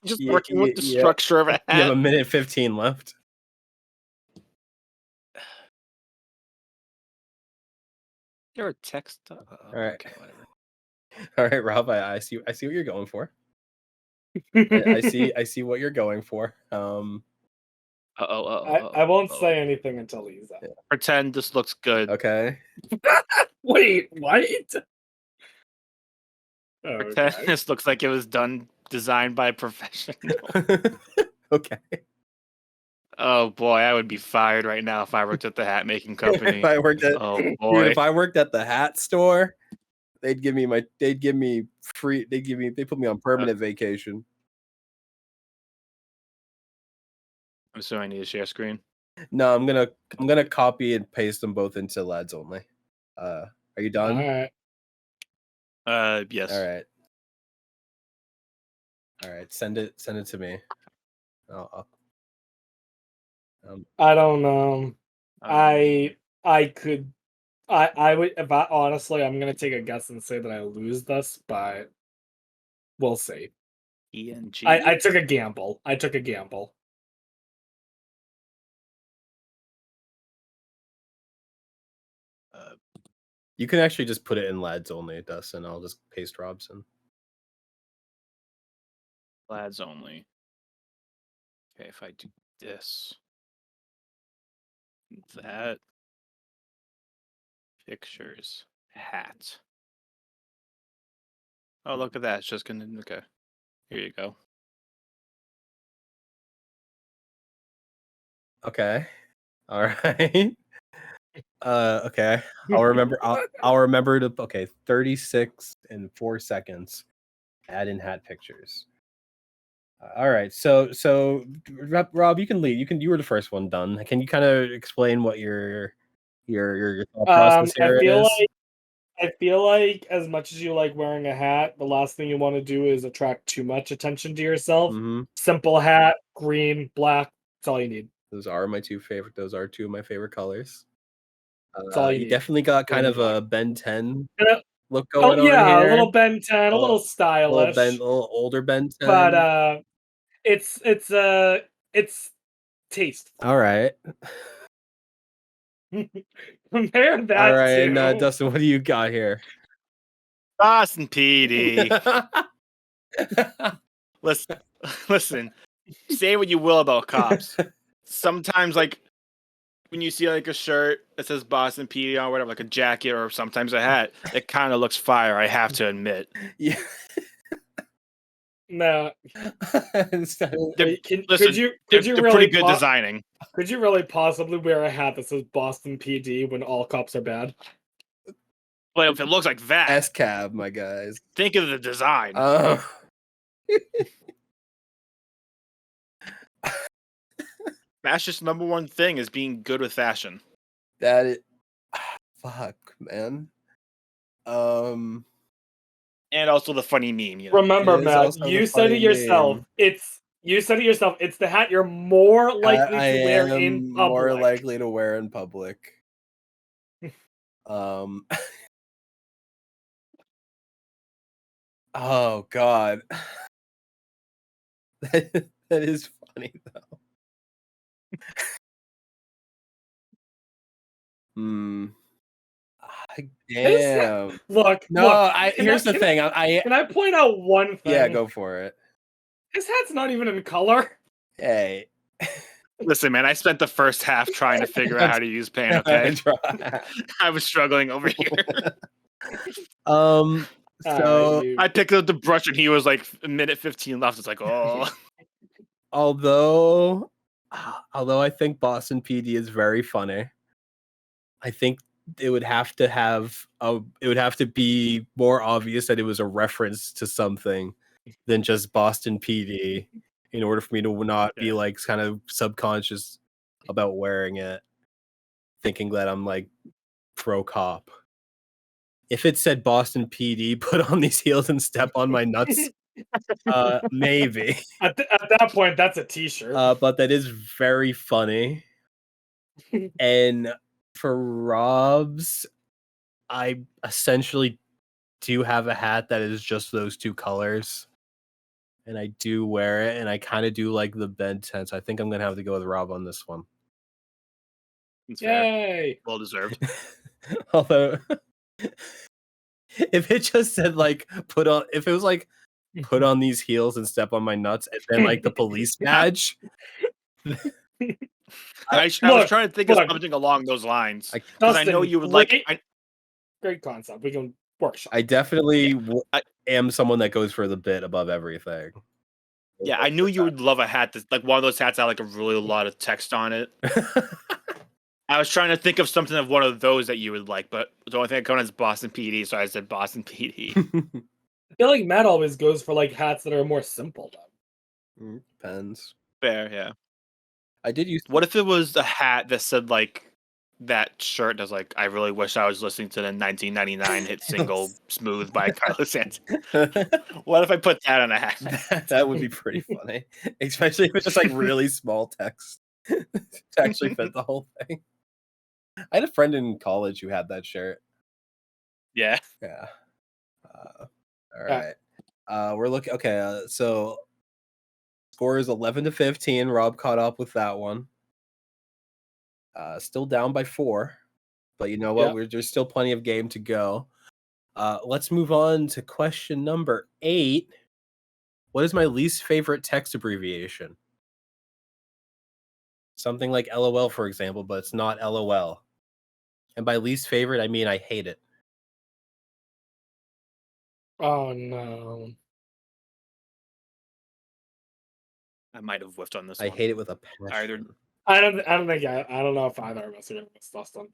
Just yeah, working with the yeah. structure of a you have hat. a minute 15 left. You're a text. All right. Okay, whatever. All right, Rob. I see what you're going for. I see what you're going for. I won't say anything until he's out. Pretend this looks good. Okay. Wait, what? Okay. This looks like it was designed by a professional. Okay. Oh boy, I would be fired right now if I worked at the hat making company. If I worked at Oh Dude, boy. if I worked at the hat store, they put me on permanent vacation. I'm sorry, I need to share screen. No, I'm gonna copy and paste them both into lads only. Are you done? Alright. Yes. All right. Send it to me. I don't know. Um, I would if I honestly I'm gonna take a guess and say that I lose this, but we'll see. ENG. I took a gamble. You can actually just put it in lads only, Dustin. I'll just paste Robson. Lads only. Okay, if I do this, that, pictures, hat. Oh, look at that. It's just gonna. Okay. Here you go. Okay. All right. Okay. I'll remember. I'll remember to. Okay, 36 and 4 seconds. Add in hat pictures. All right. So Rob, you can lead. You were the first one done. Can you kind of explain what your thought process here is? I feel like as much as you like wearing a hat, the last thing you want to do is attract too much attention to yourself. Mhm. Simple hat, green, black. That's all you need. Those are two of my favorite colors. all you You need. definitely got kind Really of a Ben 10 Uh, look going on yeah, here. a little Ben 10, a little stylish, little older Ben 10. but it's taste. All right. Compare that All right, to and Dustin, what do you got here? Boston PD. Listen. Say what you will about cops. Sometimes, like, when you see like a shirt that says Boston PD on, whatever, like a jacket or sometimes a hat, it kind of looks fire. I have to admit. Yeah. No. Listen, Could you they're really pretty good designing. Could you really possibly wear a hat that says Boston PD when all cops are bad? Well, if it looks like that, S-cab, my guys. think of the design. Fashion's number one thing is being good with fashion. Fuck, man. And also the funny meme. You know? Remember, Matt, you said it yourself. It's the hat you're more likely to wear in public. More likely to wear in public. Oh God. That is funny though. Damn. Look. Here's the thing. Can I point out one thing? Yeah, go for it. His hat's not even in color. Hey. Listen, man, I spent the first half trying to figure out how to use paint, okay? I was struggling over here. So I picked up the brush and he was like a minute 15 left. It's like, oh. Although I think Boston PD is very funny, I think it would have to be more obvious that it was a reference to something than just Boston PD in order for me to not be like kind of subconscious about wearing it, thinking that I'm like pro cop. If it said Boston PD, put on these heels and step on my nuts, maybe. At that point, that's a t-shirt. But that is very funny. And for Rob's, I essentially do have a hat that is just those two colors. And I do wear it, and I kind of do like the Ben 10, so I think I'm going to have to go with Rob on this one. It's Yay! Well deserved. Although, if it just said like put on these heels and step on my nuts, and then like the police badge. I was trying to think of something along those lines because I know you would like. Great concept. We can workshop. I definitely, am someone that goes for the bit above everything. Yeah, I knew you would love a hat that's like one of those hats that had like a really lot of text on it. I was trying to think of something of one of those that you would like, but the only thing that comes is Boston PD, so I said Boston PD. I feel like Matt always goes for like hats that are more simple though. Depends. Fair, yeah. I did use. What if it was a hat that said like that shirt that's like, I really wish I was listening to the 1999 hit single "Smooth" by Carlos Santana. What if I put that on a hat? That would be pretty funny, especially if it's just like really small text to actually fit the whole thing. I had a friend in college who had that shirt. Yeah. Yeah. All right. We're looking. Okay. So score is 11-15. Rob caught up with that one. Still down by 4, but you know what? There's still plenty of game to go. Let's move on to question number 8. What is my least favorite text abbreviation? Something like LOL, for example, but it's not LOL. And by least favorite, I mean I hate it. Oh no. I might have whiffed on this I one. hate it with a passion. Either I don't know if either of us are gonna miss Dustin.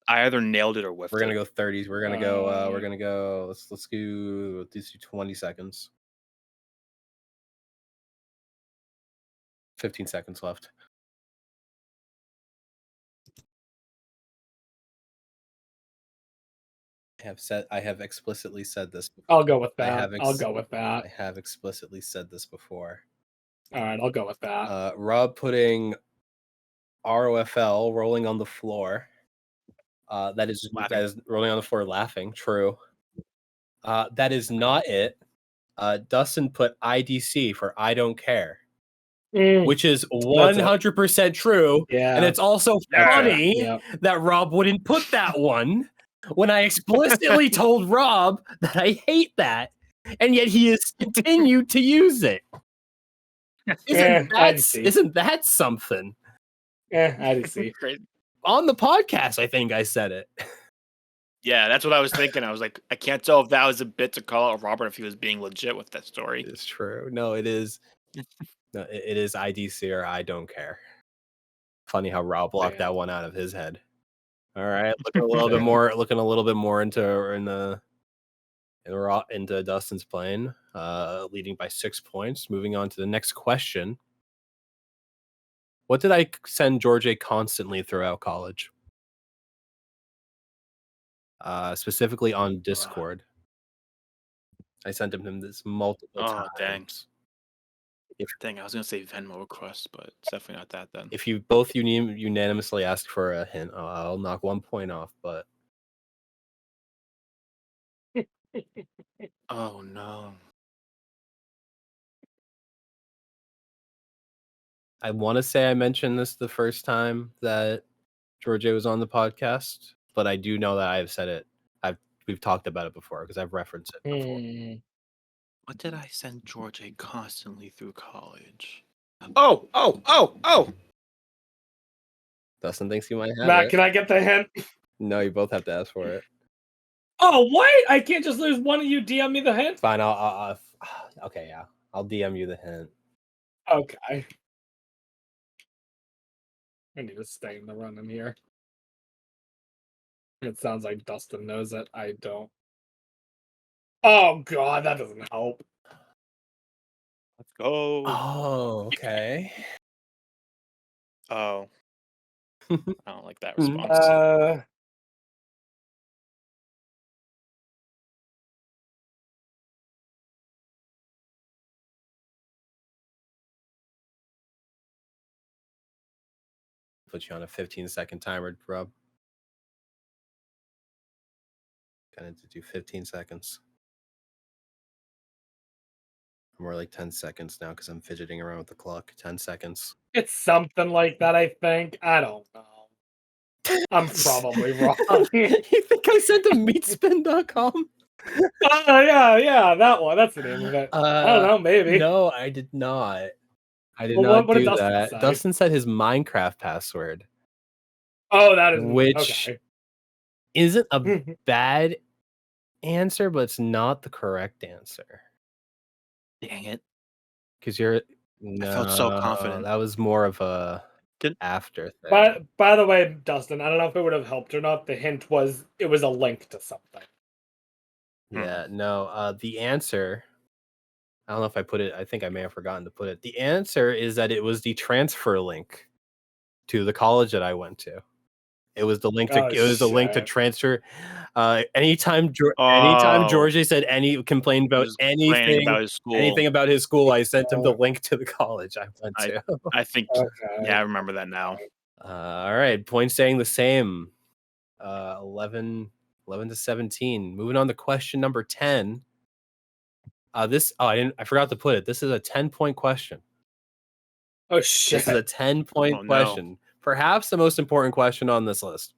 I either nailed it or whiffed We're gonna it. go 30s. We're gonna go. We're gonna go. Let's do 20 seconds. 15 seconds left. I have explicitly said this before. I'll go with that. I'll go with that. I have explicitly said this before. All right, I'll go with that. Rob putting ROFL, rolling on the floor. That is rolling on the floor laughing. True. That is not it. Dustin put IDC for I don't care, which is 100% true. Yeah. And it's also funny that Rob wouldn't put that one when I explicitly told Rob that I hate that, and yet he has continued to use it. Isn't that something? IDC. On the podcast, I think I said it. Yeah, that's what I was thinking. I was like, I can't tell if that was a bit to call out Robert if he was being legit with that story. It's true. No, it is. No, it is IDC or I don't care. Funny how Rob blocked that one out of his head. All right, looking a little bit more into Dustin's plane, leading by 6 points. Moving on to the next question. What did I send George constantly throughout college? Specifically on Discord. I sent him this multiple times. Dang. Dang, I was gonna say Venmo request, but it's definitely not that then. If you both unanimously ask for a hint, I'll knock 1 point off, but oh no. I want to say I mentioned this the first time that George was on the podcast, but I do know that I have said it. We've talked about it before because I've referenced it before. What did I send George constantly through college? Oh! Dustin thinks you might have Matt, it. can I get the hint? No, you both have to ask for it. Oh, what? I can't just lose one of you DM me the hint? Fine, I'll okay, yeah. I'll DM you the hint. Okay. I need to stay in the running here. It sounds like Dustin knows it. I don't. Oh, God, that doesn't help. Let's go. Oh, okay. Oh. I don't like that response. Put you on a 15-second timer, Rob. Gonna do 15 seconds. More like 10 seconds now because I'm fidgeting around with the clock. 10 seconds. It's something like that, I think. I don't know. I'm probably wrong. You think I sent to meatspin.com? Yeah, that one. That's the name of it. I don't know, maybe. No, I did not. I did not do that. Dustin said his Minecraft password. Oh, that is which isn't a bad answer, but it's not the correct answer. Dang it. Because you're felt so confident. That was more of a Did- after thing. By the way, Dustin, I don't know if it would have helped or not. The hint was it was a link to something. Yeah, no. The answer, I don't know if I put it. I think I may have forgotten to put it. The answer is that it was the transfer link to the college that I went to. It was the link to. Oh, It was the link to shit. transfer. Anytime Oh. George said complained about Just complaining anything about his school. anything about his school, I sent him the link to the college I went to. I think. Okay. Yeah, I remember that now. All right, points staying the same. 11 to 17. Moving on to question number 10. I forgot to put it. This is a 10-point question. Oh shit. This is a 10-point Oh, no. question. Perhaps the most important question on this list.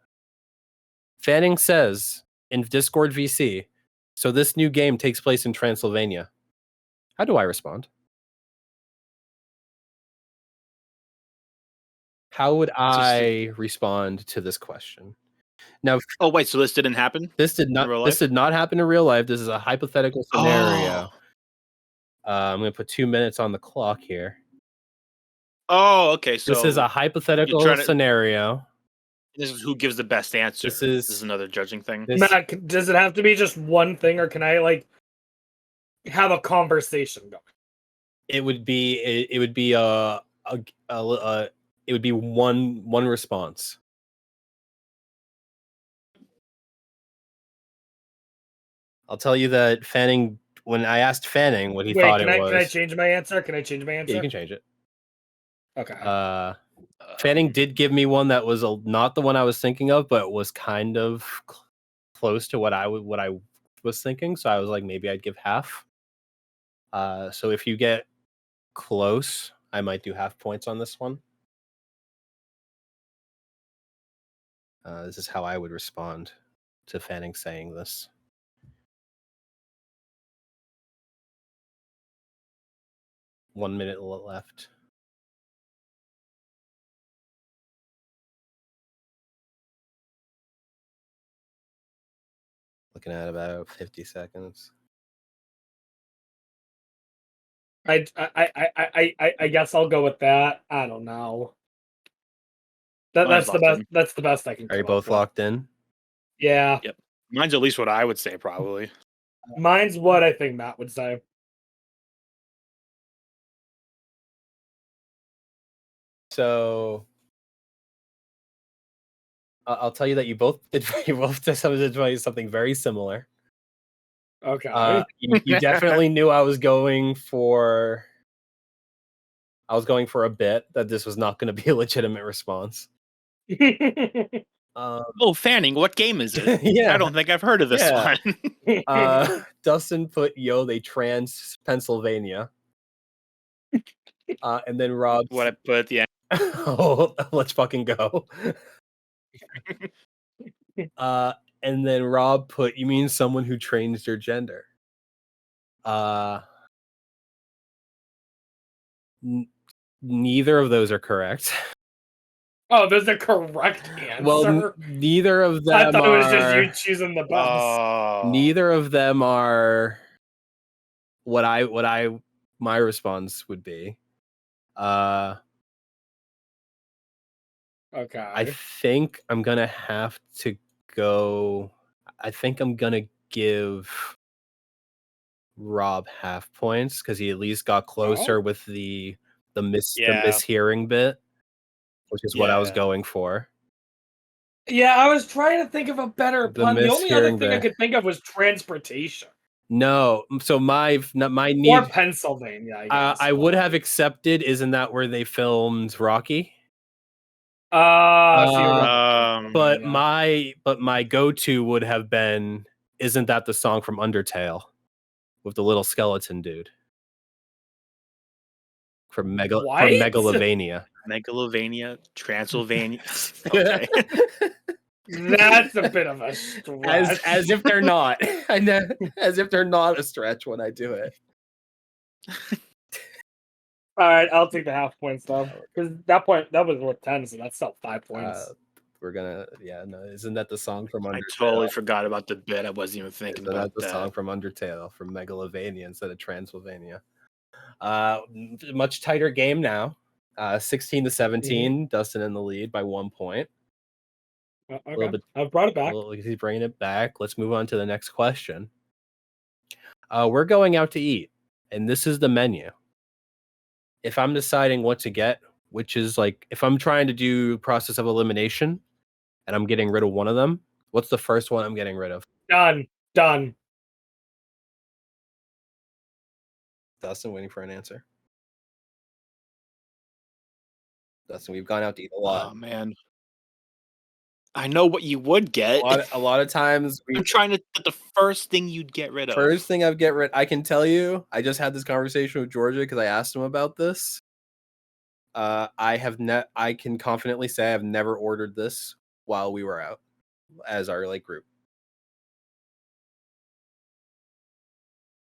Fanning says in Discord VC, so this new game takes place in Transylvania. How do I respond? How would I respond to this question? Now, Oh wait, so this didn't happen? this did real life? not happen in real life. This is a hypothetical scenario. I'm going to put 2 minutes on the clock here. Oh, okay. So This is a hypothetical trying to- scenario. this is who gives the best answer. This is another judging thing. this- Matt, does it have to be just one thing, or can I like have a conversation going? it would be one response. I'll tell you that Fanning, when I asked Fanning what he thought it was, Can I change my answer? Can I change my answer? yeah, you can change it. Okay. Fanning did give me one that was not the one I was thinking of, but was kind of close to what I was thinking. So I was like, maybe I'd give half. So if you get close, I might do half points on this one. This is how I would respond to Fanning saying this. One minute left. Looking at about 50 seconds. I guess I'll go with that. I don't know. Mine's That's the locked best. in. That's the best I can. Are you come up both with. locked in? Yeah. Yep. Mine's at least what I would say, probably. Mine's what I think Matt would say. So I'll tell you that you both did something very similar. Okay. You definitely knew I was going for a bit that this was not going to be a legitimate response. Oh, Fanning, what game is it? Yeah. I don't think I've heard of this Yeah. one. Dustin put they trans Pennsylvania. And then Rob What I put at the end. oh, let's fucking go. And then Rob put, you mean someone who trains their gender? Neither of those are correct. Oh, there's a correct answer. Well, neither of them I thought it was just are. you choosing the best. Oh. Neither of them are what my response would be. Okay. I think I'm gonna have to go. I think I'm gonna give Rob half points because he at least got closer with the mishearing bit, which is what I was Yeah. going for. Yeah, I was trying to think of a better The pun. The only other mishearing thing I bit. could think of was transportation No, so my or need. Pennsylvania. I guess. I would have accepted. Isn't that where they filmed Rocky? So you're Um, But yeah. my go-to would have been, isn't that the song from Undertale with the little skeleton dude from What? Megalovania? Megalovania, Transylvania. Okay. That's a bit of a stretch. As if they're not. I know, as if they're not a stretch when I do it. All right, I'll take the half points though, because that was worth 10, so that's still 5 points. We're gonna, no, isn't that the song from Undertale? I totally forgot about the bit. I wasn't even thinking Isn't about that the song from Undertale, from Megalovania instead of Transylvania? Much tighter game now. 16-17. Dustin in the lead by 1 point. Okay. A little bit. I've brought it back. He's bringing it back. Let's move on to the next question. We're going out to eat, and this is the menu. If I'm deciding what to get, which is like if I'm trying to do process of elimination, and I'm getting rid of one of them, what's the first one I'm getting rid of? Done. Dustin, waiting for an answer. Dustin, we've gone out to eat a lot. Oh man, I know what you would get. A lot of times I'm trying to get the first thing you'd get rid of. First thing I'd get rid. I can tell you, I just had this conversation with Georgia because I asked him about this. I can confidently say I've never ordered this while we were out as our group.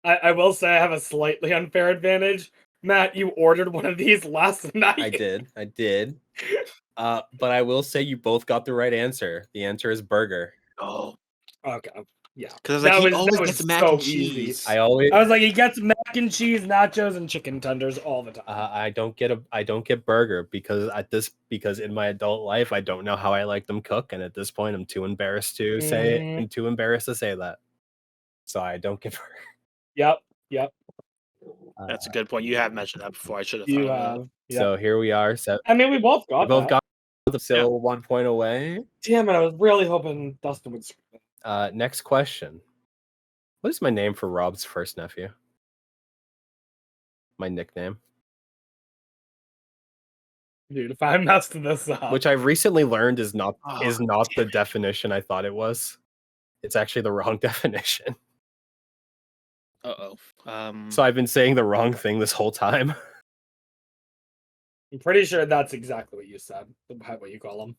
I will say I have a slightly unfair advantage. Matt, you ordered one of these last night. I did. But I will say you both got the right answer. The answer is burger. Oh, okay. Yeah. Because he always gets mac and cheese. I was like, he gets mac and cheese, nachos, and chicken tenders all the time. I don't get burger because in my adult life I don't know how I like them cook, and at this point I'm too embarrassed to say it. I'm too embarrassed to say that. So I don't get burger. Yep. That's a good point. You have mentioned that before. I should have You thought of have. that. Yep. So here we are. So I mean, we both got still 1 point away. Damn it! I was really hoping Dustin would screw it. Next question. What is my name for Rob's first nephew? My nickname. Dude, if I messed this up. Which I've recently learned is not the definition I thought it was. It's actually the wrong definition. So I've been saying the wrong thing this whole time. I'm pretty sure that's exactly what you said. What you call them.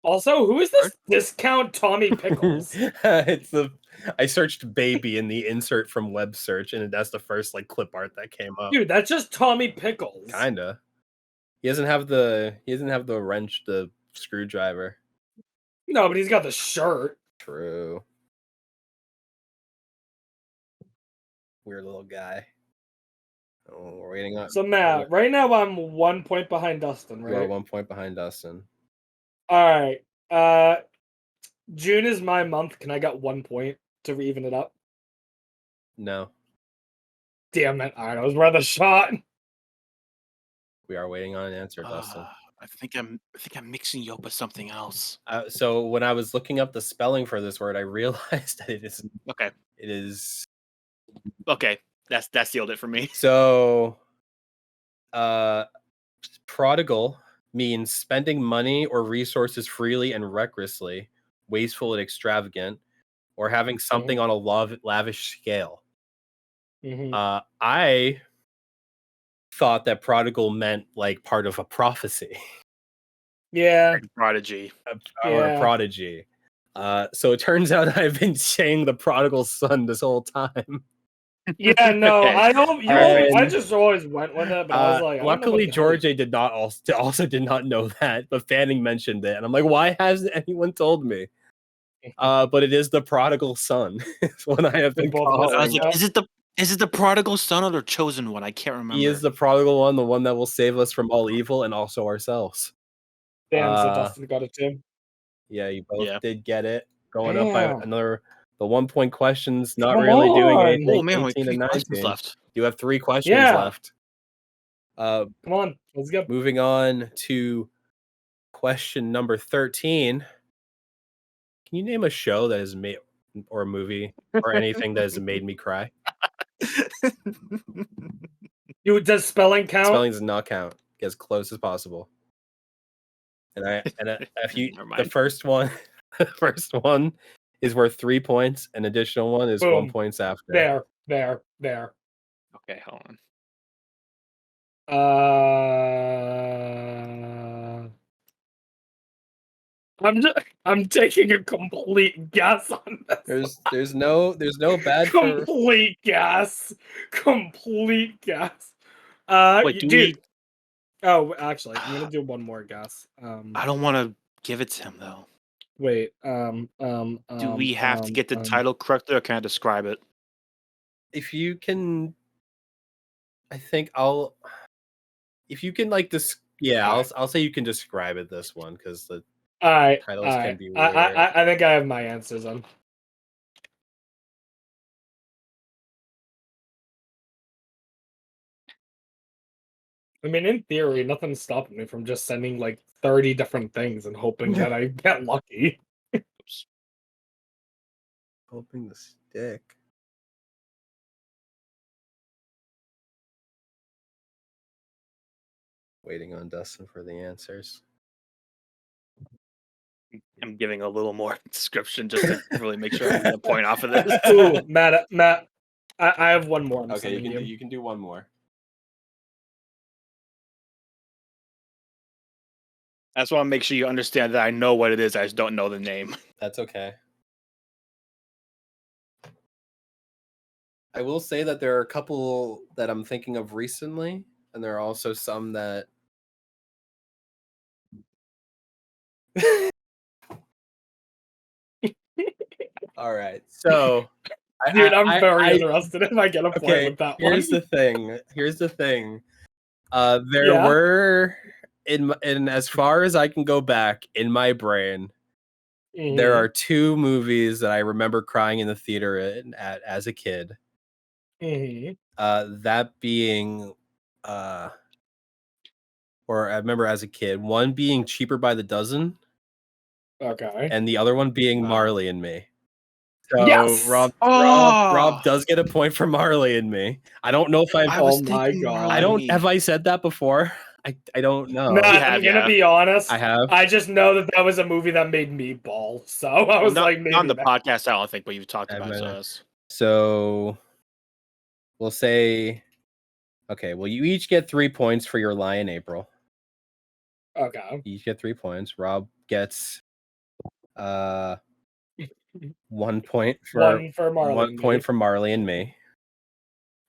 Also, who is this discount Tommy Pickles? I searched baby in the insert from web search, and that's the first clip art that came up. Dude, that's just Tommy Pickles. Kinda. He doesn't have the wrench, the screwdriver. No, but he's got the shirt. True. Weird little guy. Oh, we're waiting on. So Matt, right now I'm 1 point behind Dustin, right? You are 1 point behind Dustin. All right. June is my month. Can I get 1 point to even it up? No. Damn it! All right, I was worth a shot. We are waiting on an answer, Dustin. I think I'm mixing you up with something else. So when I was looking up the spelling for this word, I realized that it is okay. It is okay. That sealed it for me. So, prodigal means spending money or resources freely and recklessly, wasteful and extravagant, or having something on a lavish scale. I thought that prodigal meant part of a prophecy. Yeah. Like prodigy. Or a prodigy. So it turns out I've been saying the prodigal son this whole time. Yeah, no, I don't. I just always went with it, but I was like, luckily Georgia did not also did not know that, but Fanning mentioned it, and I'm like, why hasn't anyone told me? But it is the prodigal son. It's what I have been calling. I was like, is it the prodigal son or the chosen one? I can't remember. He is the prodigal one, the one that will save us from all evil and also ourselves. Damn, so Dustin got it too. Yeah, you both did get it. Going up by another. The 1 point questions not doing anything. Oh man, 18 and 19 left. You have 3 questions left. Come on, let's go. Moving on to question number 13. Can you name a show that has made, or a movie, or anything that has made me cry? Does spelling count? Spelling does not count. Get as close as possible. If you the first one is worth 3 points. An additional one is 1 point after. There. Okay, hold on. I'm taking a complete guess on this. There's no bad complete guess. Wait, Oh, actually, I'm gonna do one more guess. I don't want to give it to him though. Wait. Do we have to get the title correctly, or can I describe it? If you can, I think I'll. If you can like this, yeah, I'll say you can describe it this one because the titles can be weird. I think I have my answers on. I mean, in theory, nothing's stopping me from just sending like 30 different things and hoping that I get lucky. Hoping the stick. Waiting on Dustin for the answers. I'm giving a little more description just to really make sure I get a point off of this. Ooh, Matt, I have one more. Okay, you can do one more. I just want to make sure you understand that I know what it is. I just don't know the name. That's okay. I will say that there are a couple that I'm thinking of recently, and there are also some that. All right, so dude, I'm very interested if I get a point with that one. Here's the thing. There were in as far as I can go back in my brain, there are two movies that I remember crying in the theater as a kid. That being, or I remember as a kid, one being Cheaper by the Dozen. Okay. And the other one being Marley and Me. So yes! Rob does get a point for Marley and Me. I don't know if oh my god! Have I said that before? I don't know. No, I'm gonna be honest. I have. I just know that was a movie that made me bawl. So I was like, maybe on the podcast, I don't think, but you've talked about us. So we'll say, okay. Well, you each get 3 points for your lie in April. Okay. You each get 3 points. Rob gets 1 point for Marley. 1 point for Marley and Me.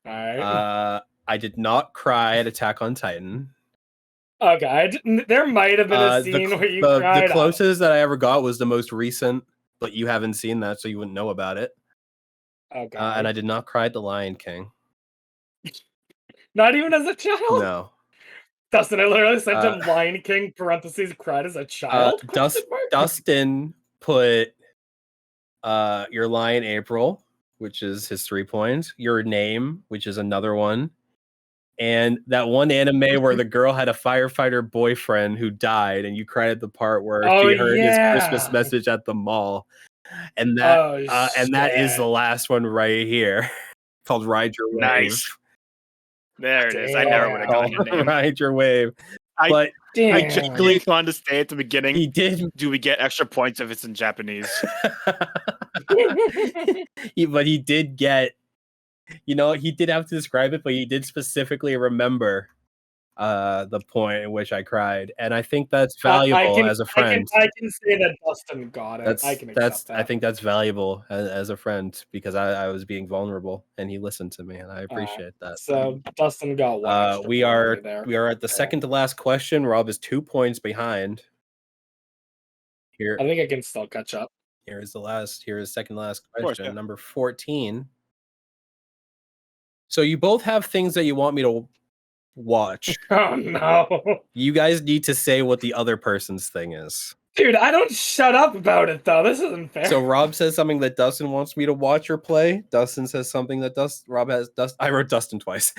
All right. I did not cry at Attack on Titan. Okay, there might have been a scene where you cried. The closest that I ever got was the most recent, but you haven't seen that, so you wouldn't know about it. Okay. And I did not cry at The Lion King. Not even as a child? No. Dustin, I literally sent him Lion King parentheses cried as a child. Dustin put Your Lie in April, which is his 3 points. Your Name, which is another one. And that one anime where the girl had a firefighter boyfriend who died, and you cried at the part where she heard his Christmas message at the mall. And that is the last one right here, called Ride Your Wave. Nice. There it is. I never would have gotten your name. Ride Your Wave. I genuinely wanted to stay at the beginning. He did. Do we get extra points if it's in Japanese? But he did get. He did have to describe it, but he did specifically remember the point in which I cried, and I think that's valuable as a friend. I can say that Dustin got it. I can accept that. I think that's valuable as a friend because I was being vulnerable, and he listened to me, and I appreciate that. So Dustin got one. We are at the second to last question. Rob is 2 points behind. Here, I think I can still catch up. Here is second to last question, number 14. So you both have things that you want me to watch. Oh no. You guys need to say what the other person's thing is. Dude, I don't shut up about it though. This isn't fair. So Rob says something that Dustin wants me to watch or play. Dustin says something that Rob has I wrote Dustin twice.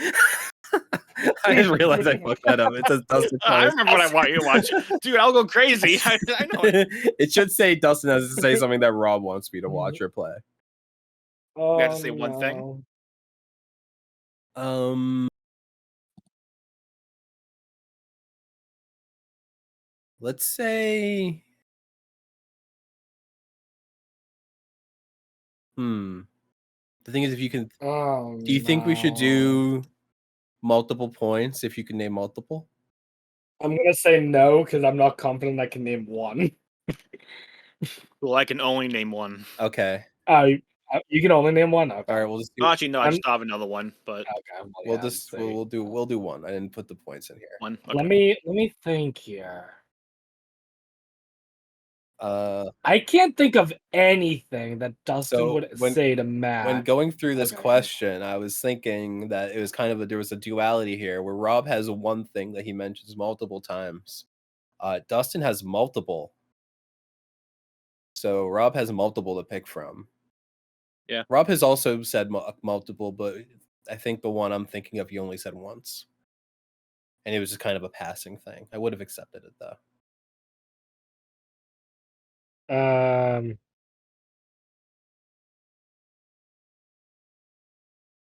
I just realized I fucked that up. It says Dustin twice. I remember what I want you to watch. Dude, I'll go crazy. I know it. It should say Dustin has to say something that Rob wants me to watch or play. We have to say one thing. Let's say the thing is, if you can do you think we should do multiple points if you can name multiple? I'm gonna say no because I'm not confident I can name one. Well, I can only name one. Okay. I You can only name one. Okay. All right, we'll just do Actually, no, I I'm- just thought of another one, but Okay. Well, we'll yeah, just let's see. we'll do one. I didn't put the points in here. one. Let me think here. I can't think of anything that Dustin So would when- say to Matt. When going through this Okay. question, I was thinking that it was kind of there was a duality here where Rob has one thing that he mentions multiple times. Dustin has multiple. So Rob has multiple to pick from. Yeah. Rob has also said multiple, but I think the one I'm thinking of, he only said once. And it was just kind of a passing thing. I would have accepted it though.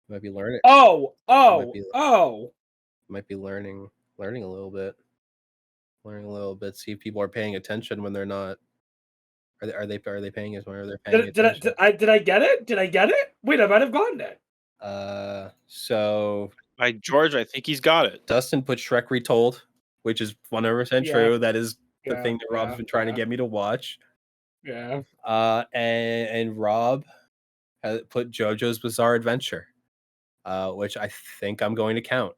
Might be learning. Might be learning a little bit. Learning a little bit. See if people are paying attention when they're not. Are they paying as when they're paying attention? Did I get it? Did I get it? Wait, I might have gotten it. So by George, I think he's got it. Dustin put Shrek Retold, which is 100% Yeah. true. That is the Yeah, thing that Rob's yeah, been trying to yeah. get me to watch. Yeah. And Rob has put JoJo's Bizarre Adventure, which I think I'm going to count.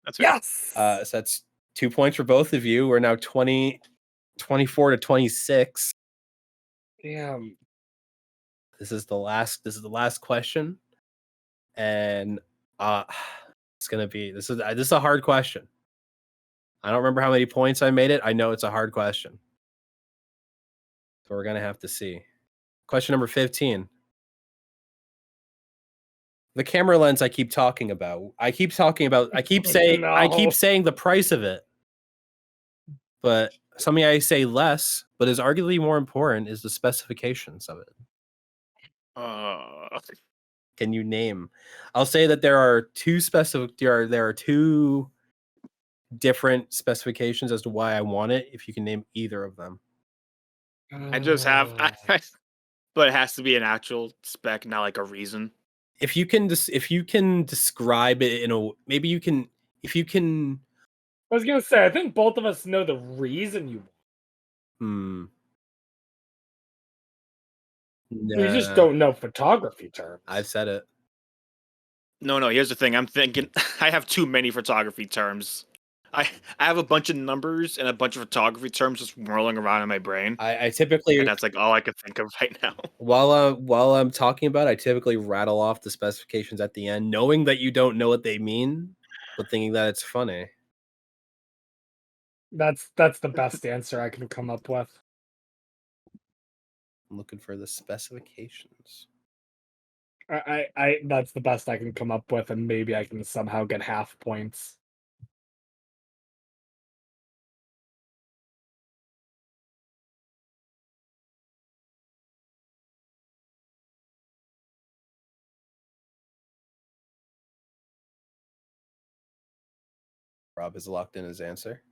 That's right. Yes. So that's 2 points for both of you. We're now 24 to 26. Damn. This is the last question. And it's gonna be this is a hard question. I don't remember how many points I made it. I know it's a hard question. So we're gonna have to see. Question number 15. The camera lens I keep talking about. I keep saying the price of it. But something I say less, but is arguably more important, is the specifications of it. Can you name? I'll say that there are two different specifications as to why I want it. If you can name either of them, I just have, but it has to be an actual spec, not like a reason. if you can describe it in a maybe you can if you can. I was gonna say, I think both of us know the reason you. Hmm. We just don't know photography terms. I've said it. No. Here's the thing. I'm thinking I have too many photography terms. I have a bunch of numbers and a bunch of photography terms just whirling around in my brain. I typically, and that's like all I could think of right now. While I'm talking about it, I typically rattle off the specifications at the end, knowing that you don't know what they mean, but thinking that it's funny. That's the best answer I can come up with. I'm looking for the specifications. I that's the best I can come up with, and maybe I can somehow get half points. Rob has locked in his answer.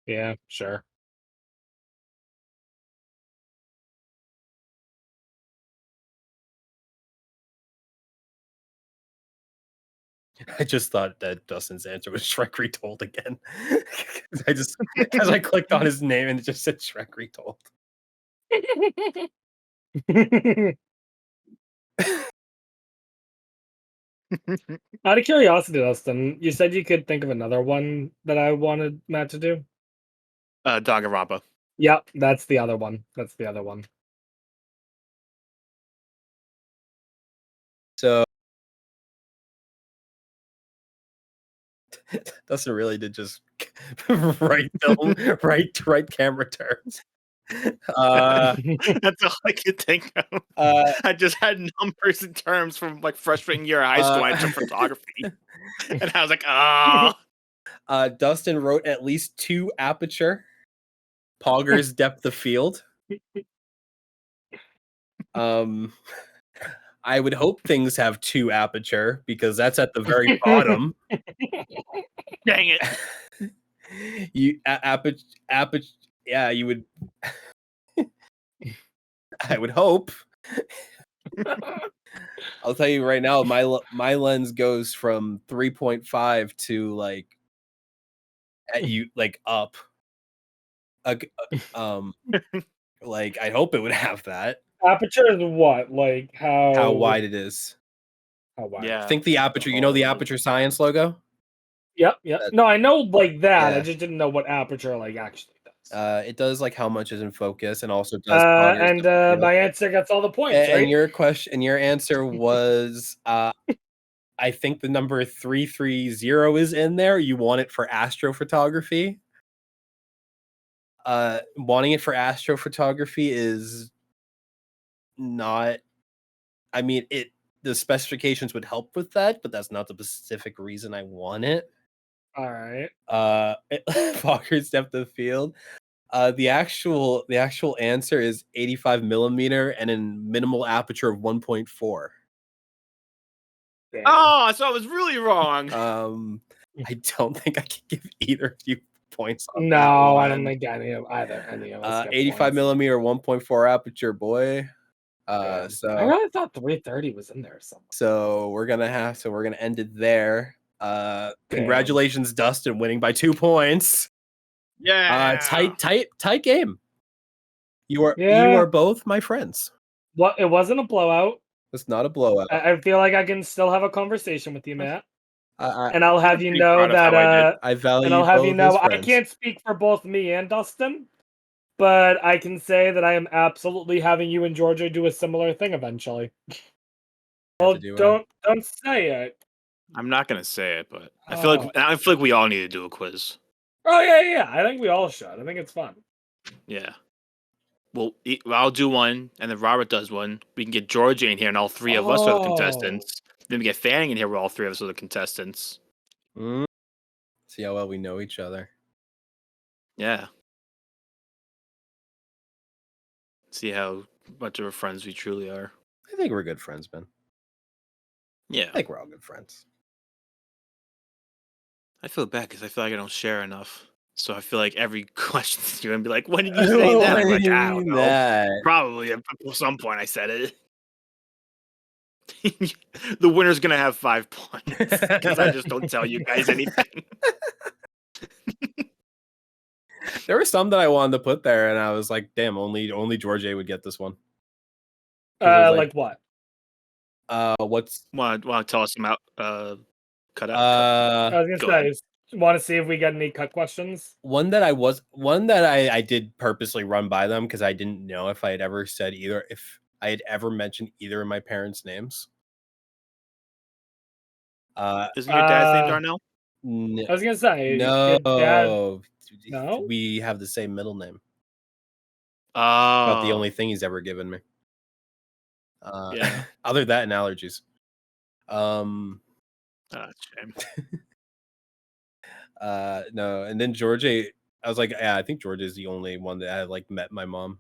Yeah, sure. I just thought that Dustin's answer was Shrek Retold again. Because I clicked on his name and it just said Shrek Retold. Out of curiosity, Dustin, you said you could think of another one that I wanted Matt to do? Danganronpa. Yep, that's the other one. That's the other one. So Dustin really did just write camera terms. That's all I could think of. I just had numbers and terms from like freshman year of high school. I took photography, and I was like, Dustin wrote at least 2 aperture. Pogger's depth of field. I would hope things have 2 aperture because that's at the very bottom. Dang it! You aperture. Yeah, you would. I would hope. I'll tell you right now, my lens goes from 3.5 to like up. Like I hope it would have that. Aperture is what? Like How wide it is. How wide? Yeah. Think the aperture. You know the Aperture Science logo? Yep. No, I know like that. I Yeah. just didn't know what aperture like actually does. It does like how much is in focus, and also does progress And depth of field. my answer gets all the points, right? And your answer was I think the number 330 is in there. You want it for astrophotography. Wanting it for astrophotography is not. I mean, the specifications would help with that, but that's not the specific reason I want it. All right. Foggers depth of field. The actual answer is 85 millimeter and in minimal aperture of 1.4. Damn. Oh, so I was really wrong. I don't think I can give either of you points on that No, I one. don't think any of us. get 85 points. millimeter 1.4 aperture, boy. Yeah. So I really thought 330 was in there somewhere. so we're gonna end it there. Congratulations, Dustin, winning by 2 points. Yeah. Tight game. You Yeah. are both my friends. Well, it wasn't a blowout. It's not a blowout. I feel like I can still have a conversation with you, Matt. I And I'll have you pretty know proud of how I that I value and I'll have both you know as I friends. can't speak for both me and Dustin, but I can say that I am absolutely having you and Georgia do a similar thing eventually. Well, don't say it. I'm not gonna say it, but I feel like we all need to do a quiz. Oh yeah. I think we all should. I think it's fun. Yeah. Well, I'll do one, and then Robert does one. We can get Georgia in here, and all three of us are the contestants. Then we get Fanning in here, where all three of us are the contestants. See how well we know each other. Yeah. See how much of a friends we truly are. I think we're good friends, Ben. Yeah. I think we're all good friends. I feel bad because I feel like I don't share enough. So I feel like every question you're gonna be like, "When did you say that?" I'm like, I don't know. Probably at some point I said it. The winner's gonna have 5 points because I just don't tell you guys anything. There were some that I wanted to put there, and I was like, "Damn, only George A would get this one." Like what? Want to tell us about cut out? I was gonna say, want to see if we get any cut questions. One that I did purposely run by them because I didn't know if I had ever mentioned either of my parents' names. Isn't your dad's name Darnell? I was gonna say no. No? We have the same middle name. Oh, About the only thing he's ever given me. Yeah. Other than that and allergies. Shame. No, and then George A, I was like, yeah, I think George is the only one that I like met my mom,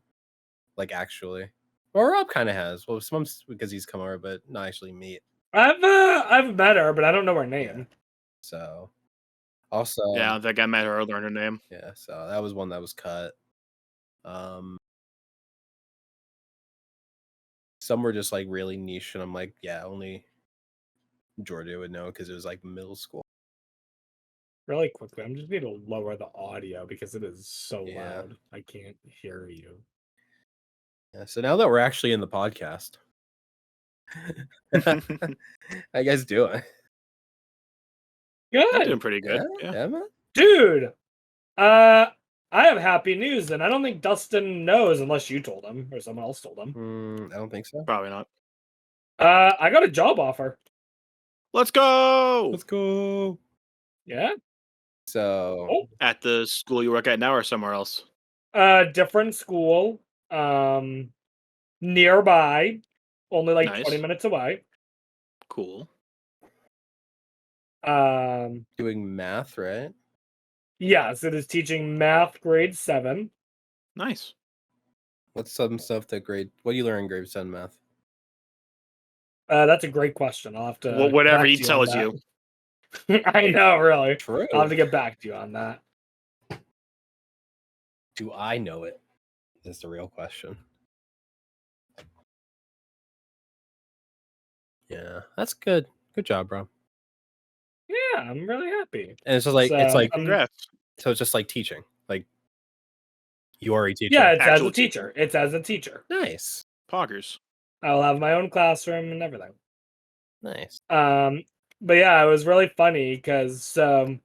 like actually. Or Rob kind of has. Well, some because he's come over, but not actually meet. I've met her, but I don't know her name. Yeah. So, also, Yeah, I don't think I met her or learned her name. Yeah, so that was one that was cut. Some were just like really niche, and I'm like, yeah, only Georgia would know because it was like middle school. Really quickly, I'm just going to lower the audio because it is so loud. I can't hear you. Yeah, so now that we're actually in the podcast, how you guys doing? Good. I'm doing pretty good. Yeah, man. Dude, I have happy news, and I don't think Dustin knows unless you told him or someone else told him. I don't think so. Probably not. I got a job offer. Let's go. Let's go. Yeah. So At the school you work at now or somewhere else? Different school. Nearby. Only like Nice. 20 minutes away. Cool. Doing math, right? Yes, it is teaching math grade 7. Nice. What's some stuff that what do you learn in grade 7 math? That's a great question. I'll have to whatever he tells you. I know, really. True. I'll have to get back to you on that. Do I know it? That's the real question. Yeah, that's good. Good job, bro. Yeah, I'm really happy. And it's just like Congrats. So it's just like teaching. Like you are a teacher. Yeah, it's as Actual a teacher. It's as a teacher. Nice. Poggers. I'll have my own classroom and everything. Nice. But yeah, it was really funny because we've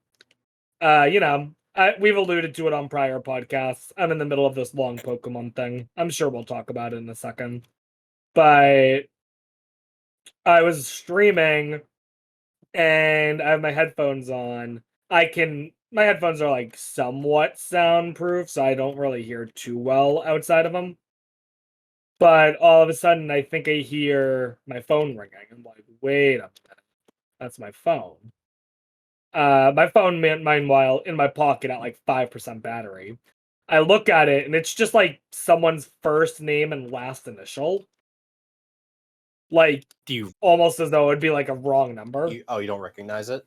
alluded to it on prior podcasts. I'm in the middle of this long Pokemon thing. I'm sure we'll talk about it in a second. But I was streaming and I have my headphones on. My headphones are like somewhat soundproof, so I don't really hear too well outside of them. But all of a sudden, I think I hear my phone ringing. I'm like, wait a minute. That's my phone. My phone, meanwhile, in my pocket at like 5% battery. I look at it, and it's just like someone's first name and last initial. Like, almost as though it'd be like a wrong number. You don't recognize it?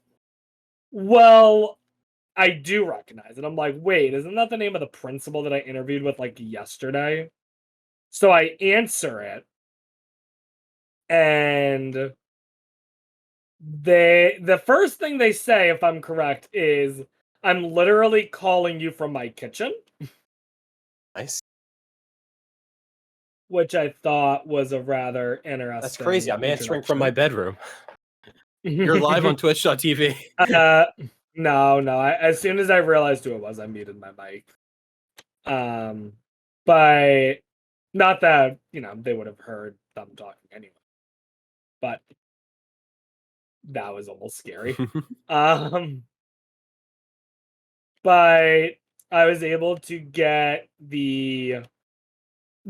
Well, I do recognize it. I'm like, wait, isn't that the name of the principal that I interviewed with like yesterday? So I answer it, and the first thing they say, if I'm correct, is I'm literally calling you from my kitchen. Nice. Which I thought was a rather interesting. That's crazy. I'm answering from my bedroom. You're live on twitch.tv. No. As soon as I realized who it was, I muted my mic. But not that, they would have heard them talking anyway. But that was almost scary. But I was able to get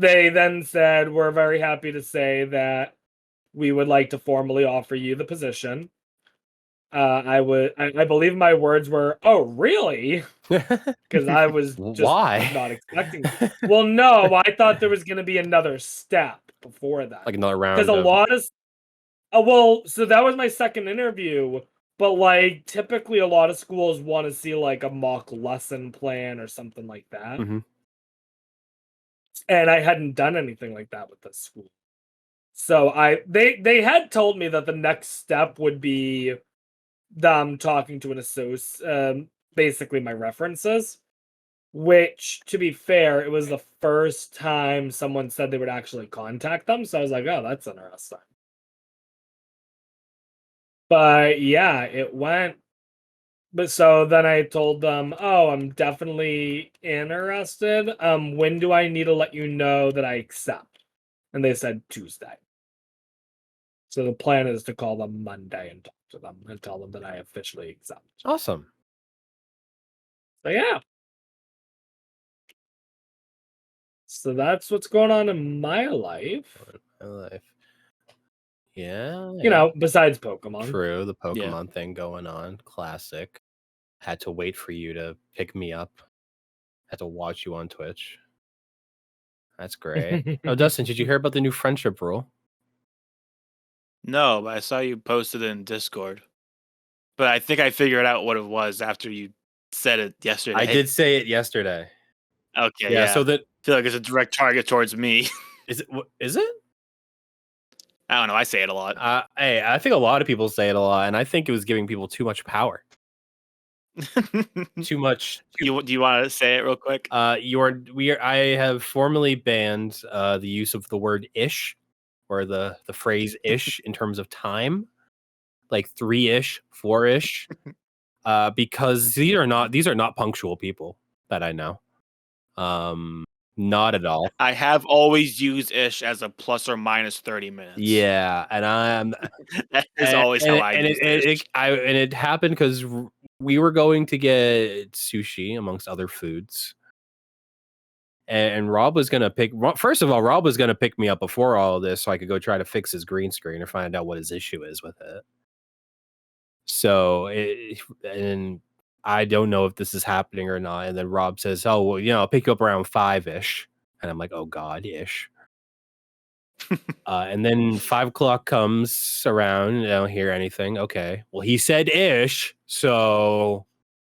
they then said, we're very happy to say that we would like to formally offer you the position. I believe my words were, "Oh, really?" Because I was just not expecting. Well, no, I thought there was going to be another step before that, like another round. Because a lot of, so that was my second interview. But like, typically, a lot of schools want to see like a mock lesson plan or something like that. Mm-hmm. And I hadn't done anything like that with this school. So they had told me that the next step would be them talking to an associate, basically my references, which, to be fair, it was the first time someone said they would actually contact them. So I was like, oh, that's interesting. But yeah, it went. But so then I told them, oh, I'm definitely interested. When do I need to let you know that I accept? And they said Tuesday. So the plan is to call them Monday and talk to them and tell them that I officially accept. Awesome. So yeah. So that's what's going on in my life. Yeah. Besides Pokemon. True, the Pokemon thing going on. Classic. Had to wait for you to pick me up. Had to watch you on Twitch. That's great. Oh, Dustin, did you hear about the new friendship rule? No, but I saw you posted it in Discord. But I think I figured out what it was after you said it yesterday. I did say it yesterday. Okay, yeah. So that I feel like it's a direct target towards me. Is it? I don't know. I say it a lot. Hey, I think a lot of people say it a lot, and I think it was giving people too much power. Too much. Do you want to say it real quick? I have formally banned the use of the word ish, or the phrase ish in terms of time, like 3-ish, 4-ish, because these are not punctual people that I know. Not at all. I have always used ish as a plus or minus 30 minutes. Yeah, and I'm that is always how I use it. And it happened because we were going to get sushi amongst other foods, and Rob was gonna pick. First of all, Rob was gonna pick me up before all of this, so I could go try to fix his green screen or find out what his issue is with it. So, and I don't know if this is happening or not. And then Rob says, "Oh, well, I'll pick you up around 5-ish," and I'm like, "Oh God, ish." And then 5 o'clock comes around. I don't hear anything. Okay, well, he said ish, so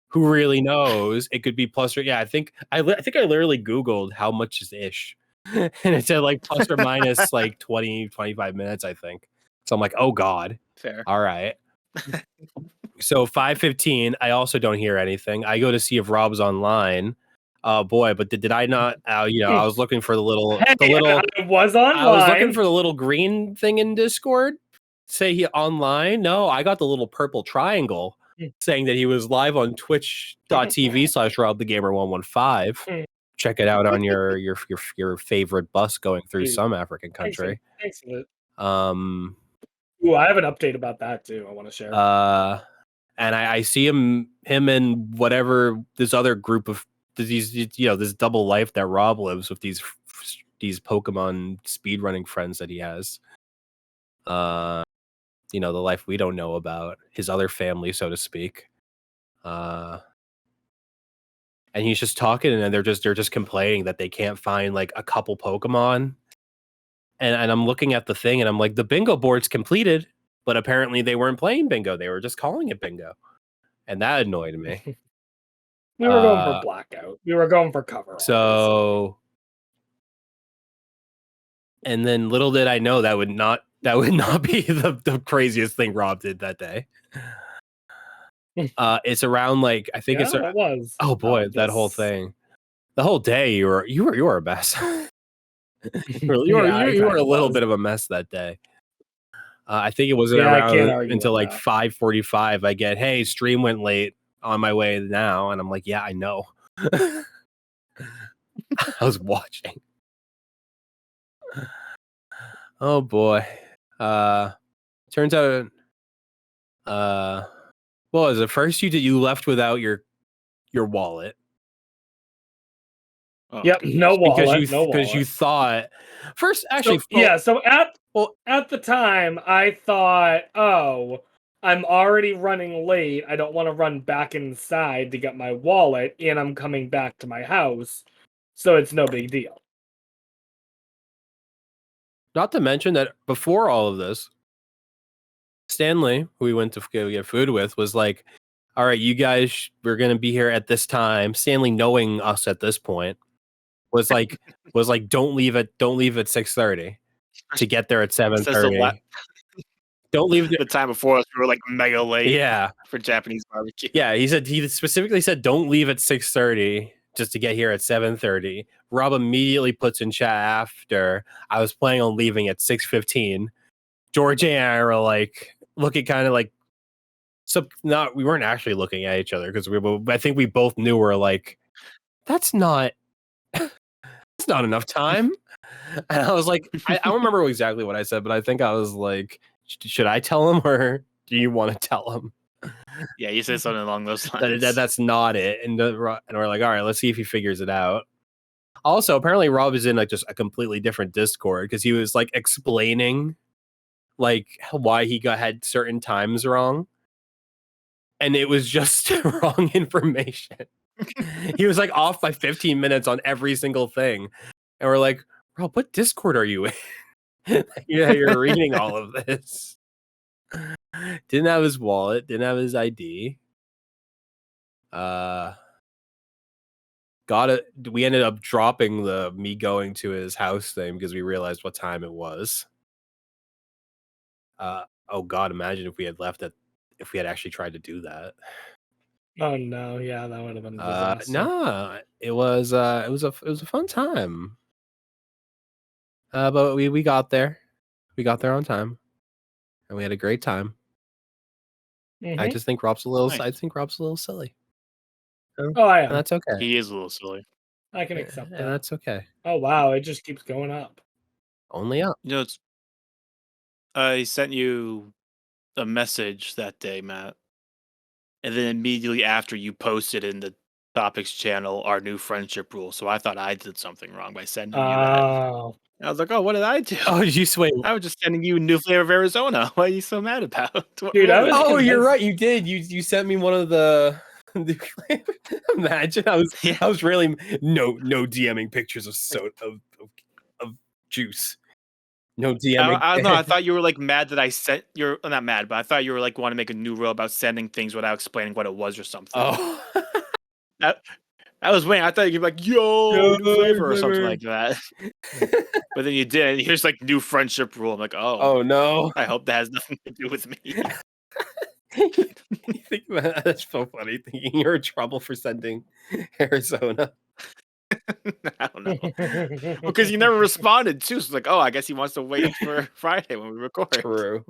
who really knows? It could be plus or I think I literally Googled how much is ish, and it said like plus or minus like 20, 25 minutes, I think. So I'm like, oh God, fair. All right. So 5:15, I also don't hear anything. I go to see if Rob's online. Oh boy, but did I not? I was looking for the little, Hey, I was online. I was looking for the little green thing in Discord. Say he online? No, I got the little purple triangle saying that he was live on twitch.tv/RobTheGamer115. Check it out on your favorite bus going through some African country. Excellent. Ooh, I have an update about that too. I want to share. And I see him and whatever this other group of this double life that Rob lives with these Pokemon speedrunning friends that he has. The life we don't know about, his other family, so to speak. And he's just talking, and they're just complaining that they can't find like a couple Pokemon. And I'm looking at the thing, and I'm like, the bingo board's completed, but apparently they weren't playing bingo; they were just calling it bingo, and that annoyed me. We were going for blackout. We were going for cover. So, and then little did I know that would not be the craziest thing Rob did that day. It's around like, I think it was. Oh boy, that whole thing, the whole day you were a mess. you were a little bit of a mess that day. I think it was around until like 5:45. I get, hey, stream went late, on my way now, and I'm like, yeah, I know. I was watching. Oh boy. Turns out what was it? First you left without your wallet. Oh, yep, no wallet. Because you thought first actually so at the time I thought, oh, I'm already running late. I don't want to run back inside to get my wallet, and I'm coming back to my house, so it's no big deal. Not to mention that before all of this, Stanley, who we went to get food with, was like, all right, you guys, we're going to be here at this time. Stanley, knowing us at this point, was like, don't leave at 6:30 to get there at 7:30. Don't leave the time before us. We were like mega late. Yeah, for Japanese barbecue. Yeah, he specifically said don't leave at 6:30 just to get here at 7:30. Rob immediately puts in chat after, I was planning on leaving at 6:15. George and I were like looking kind of like, we weren't actually looking at each other because I think we both knew we're like, that's not enough time. And I was like, I don't remember exactly what I said, but I think I was like, should I tell him or do you want to tell him? Yeah, you said something along those lines. That's not it. And we're like, all right, let's see if he figures it out. Also, apparently Rob is in like just a completely different Discord because he was like explaining like why he had certain times wrong. And it was just wrong information. He was like off by 15 minutes on every single thing. And we're like, Rob, what Discord are you in? Yeah, you're reading all of this. Didn't have his wallet, didn't have his ID. We ended up dropping the me going to his house thing because we realized what time it was. Oh god, imagine if we had actually tried to do that. Oh no, yeah, that would have been a disaster. No, it was a fun time. But we got there. We got there on time. And we had a great time. Mm-hmm. I just think Rob's a little silly. Oh, I am. And that's okay. He is a little silly. I can accept that. And that's okay. Oh wow, it just keeps going up. Only up. You know, I sent you a message that day, Matt. And then immediately after you posted in the topics channel our new friendship rule. So I thought I did something wrong by sending you that. I was like, oh, what did I do? Oh, did you swing? I was just sending you New Flavor of Arizona. What are you so mad about? Dude, you're right. You did. You sent me one of the imagine I was really no DMing pictures of juice. No DMing. I thought you were like mad that I sent. You're not mad, but I thought you were like want to make a new rule about sending things without explaining what it was or something. Oh, I was waiting. I thought you'd be like, yo New Flavor or something like that. But then you did. Here's like new friendship rule. I'm like, oh no. I hope that has nothing to do with me. That's so funny. Thinking you're in trouble for sending Arizona. I don't know. Because you never responded too. So it's like, oh, I guess he wants to wait for Friday when we record. True.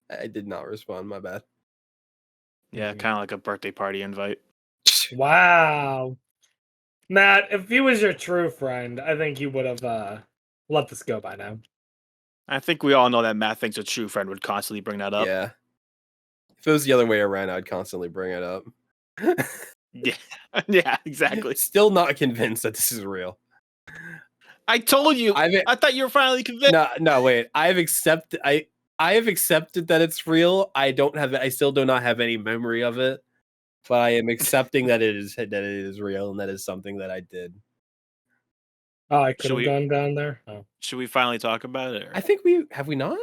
I did not respond. My bad. Yeah, kind of like a birthday party invite. Wow. Matt, if he was your true friend, I think he would have let this go by now. I think we all know that Matt thinks a true friend would constantly bring that up. Yeah. If it was the other way around, I'd constantly bring it up. Yeah, yeah, exactly. Still not convinced that this is real. I told you. I thought you were finally convinced. No, wait. I have accepted that it's real. I still do not have any memory of it, but I am accepting that it is real and that is something that I did. Oh, I could have gone down there. Oh. Should we finally talk about it? Or? I think we not.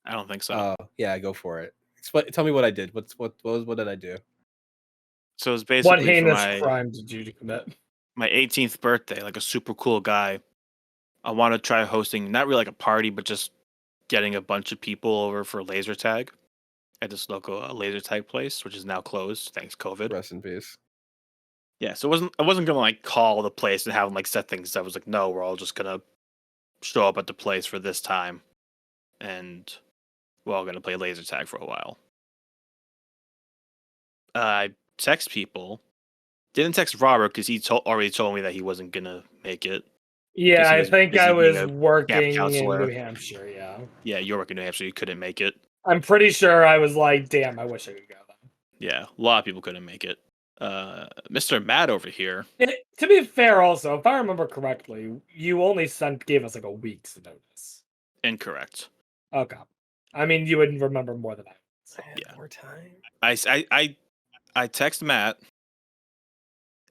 I don't think so. Oh, yeah, go for it. Tell me what I did. What did I do? So it was basically what heinous crime did you commit? My 18th birthday, like a super cool guy. I want to try hosting not really like a party, but just getting a bunch of people over for laser tag at this local laser tag place, which is now closed thanks COVID. Rest in peace. Yeah, so I wasn't gonna like call the place and have them like set things. I was like, no, we're all just gonna show up at the place for this time, and we're all gonna play laser tag for a while. I text people. Didn't text Robert because he already told me that he wasn't gonna make it. Yeah, I think I was working in New Hampshire. Yeah. Yeah, you're working in New Hampshire. You couldn't make it. I'm pretty sure I was like, damn, I wish I could go then. Yeah, a lot of people couldn't make it. Mr. Matt over here. To be fair, also, if I remember correctly, you only gave us like a week's notice. Incorrect. Okay. I mean, you wouldn't remember more than that. Yeah. More time. I text Matt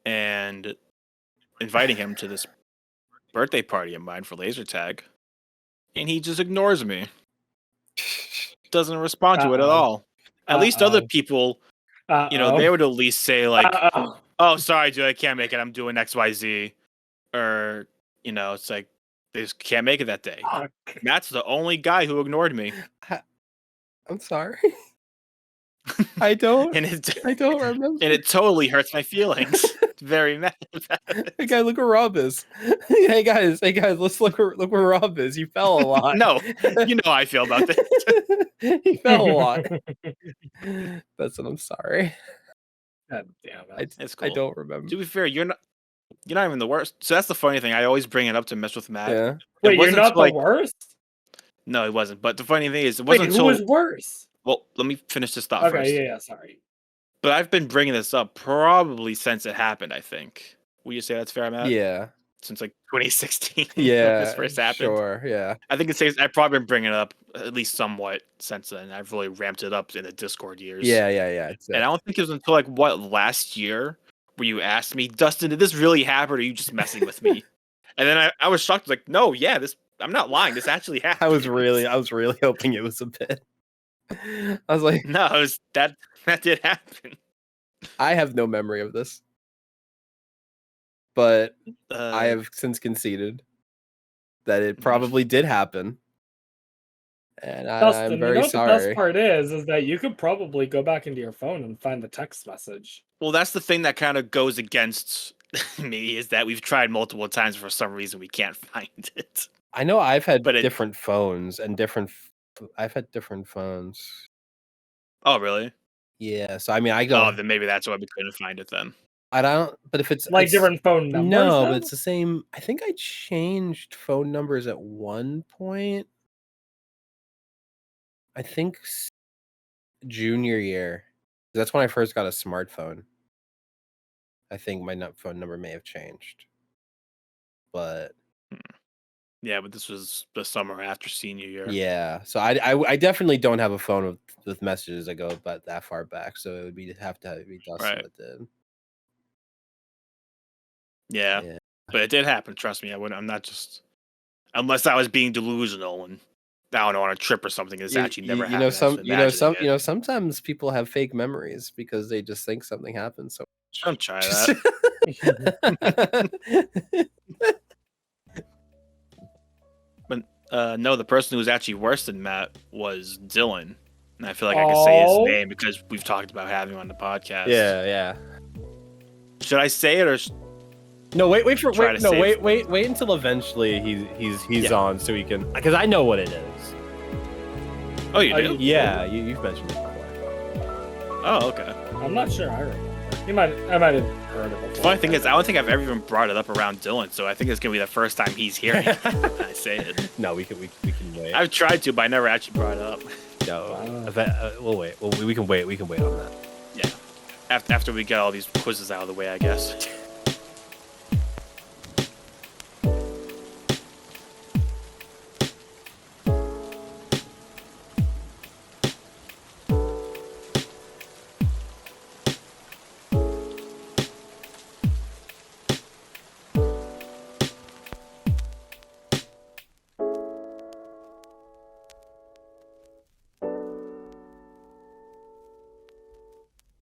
and inviting him to this birthday party of mine for laser tag, and he just ignores me. Doesn't respond to it at all. At least other people, they would at least say like, "Oh, sorry, dude, I can't make it. I'm doing XYZ," or it's like they just can't make it that day. Matt's the only guy who ignored me. I'm sorry. I don't remember. And it totally hurts my feelings. It's very mad. Hey guys, look where Rob is. Hey guys, let's look where Rob is. He fell a lot. No, you know how I feel about this. He fell a lot. That's what I'm sorry. God damn it. It's cool. I don't remember. To be fair, you're not even the worst. So that's the funny thing. I always bring it up to mess with Matt. Yeah. Wait, you're not the worst? No, it wasn't. But the funny thing is, it wasn't. Who was worse? Well, let me finish this thought first. Okay, yeah, sorry. But I've been bringing this up probably since it happened, I think. Would you say that's fair, Matt? Yeah. Since like 2016 yeah, when this first happened. Sure, yeah. I think I've probably been bringing it up at least somewhat since then. I've really ramped it up in the Discord years. Yeah. And I don't think it was until like last year where you asked me, Dustin, did this really happen or are you just messing with me? And then I was shocked, like, no, yeah, I'm not lying. This actually happened. I was really hoping it was a bit. I was like, no, that did happen. I have no memory of this, but I have since conceded that it probably did happen, and Dustin, I'm very sorry. The best part is that you could probably go back into your phone and find the text message. Well, that's the thing that kind of goes against me is that we've tried multiple times for some reason we can't find it. I know I've had different phones and I've had different phones. Oh, really? Yeah. So I mean, I go. Oh, then maybe that's why we couldn't find it then. I don't. But if it's like different phone numbers, no, but it's the same. I think I changed phone numbers at one point. I think junior year. That's when I first got a smartphone. I think my phone number may have changed, but. Yeah, but this was the summer after senior year. Yeah, so I definitely don't have a phone with messages that go about that far back. So it would be have to be Dustin that did. Yeah, but it did happen. Trust me, I'm not just unless I was being delusional and I don't know on a trip or something. It's actually never happened. Sometimes people have fake memories because they just think something happened. So don't try that. But no, the person who was actually worse than Matt was Dylan. And I feel like I can say his name because we've talked about having him on the podcast. Yeah. Should I say it or No, wait Try to save- wait until eventually he's Yeah. on so he can, because I know what it is. Oh, you Are do? you- Yeah, you've mentioned it before. Oh, okay. I'm not sure. I remember. I might have heard it before. Funny thing is, I don't think I've ever even brought it up around Dylan, so I think it's gonna be the first time he's hearing it when I say it. No, we can wait. I've tried to, but I never actually brought it up. No, we'll wait. We can wait. We can wait on that. Yeah. After we get all these quizzes out of the way, I guess.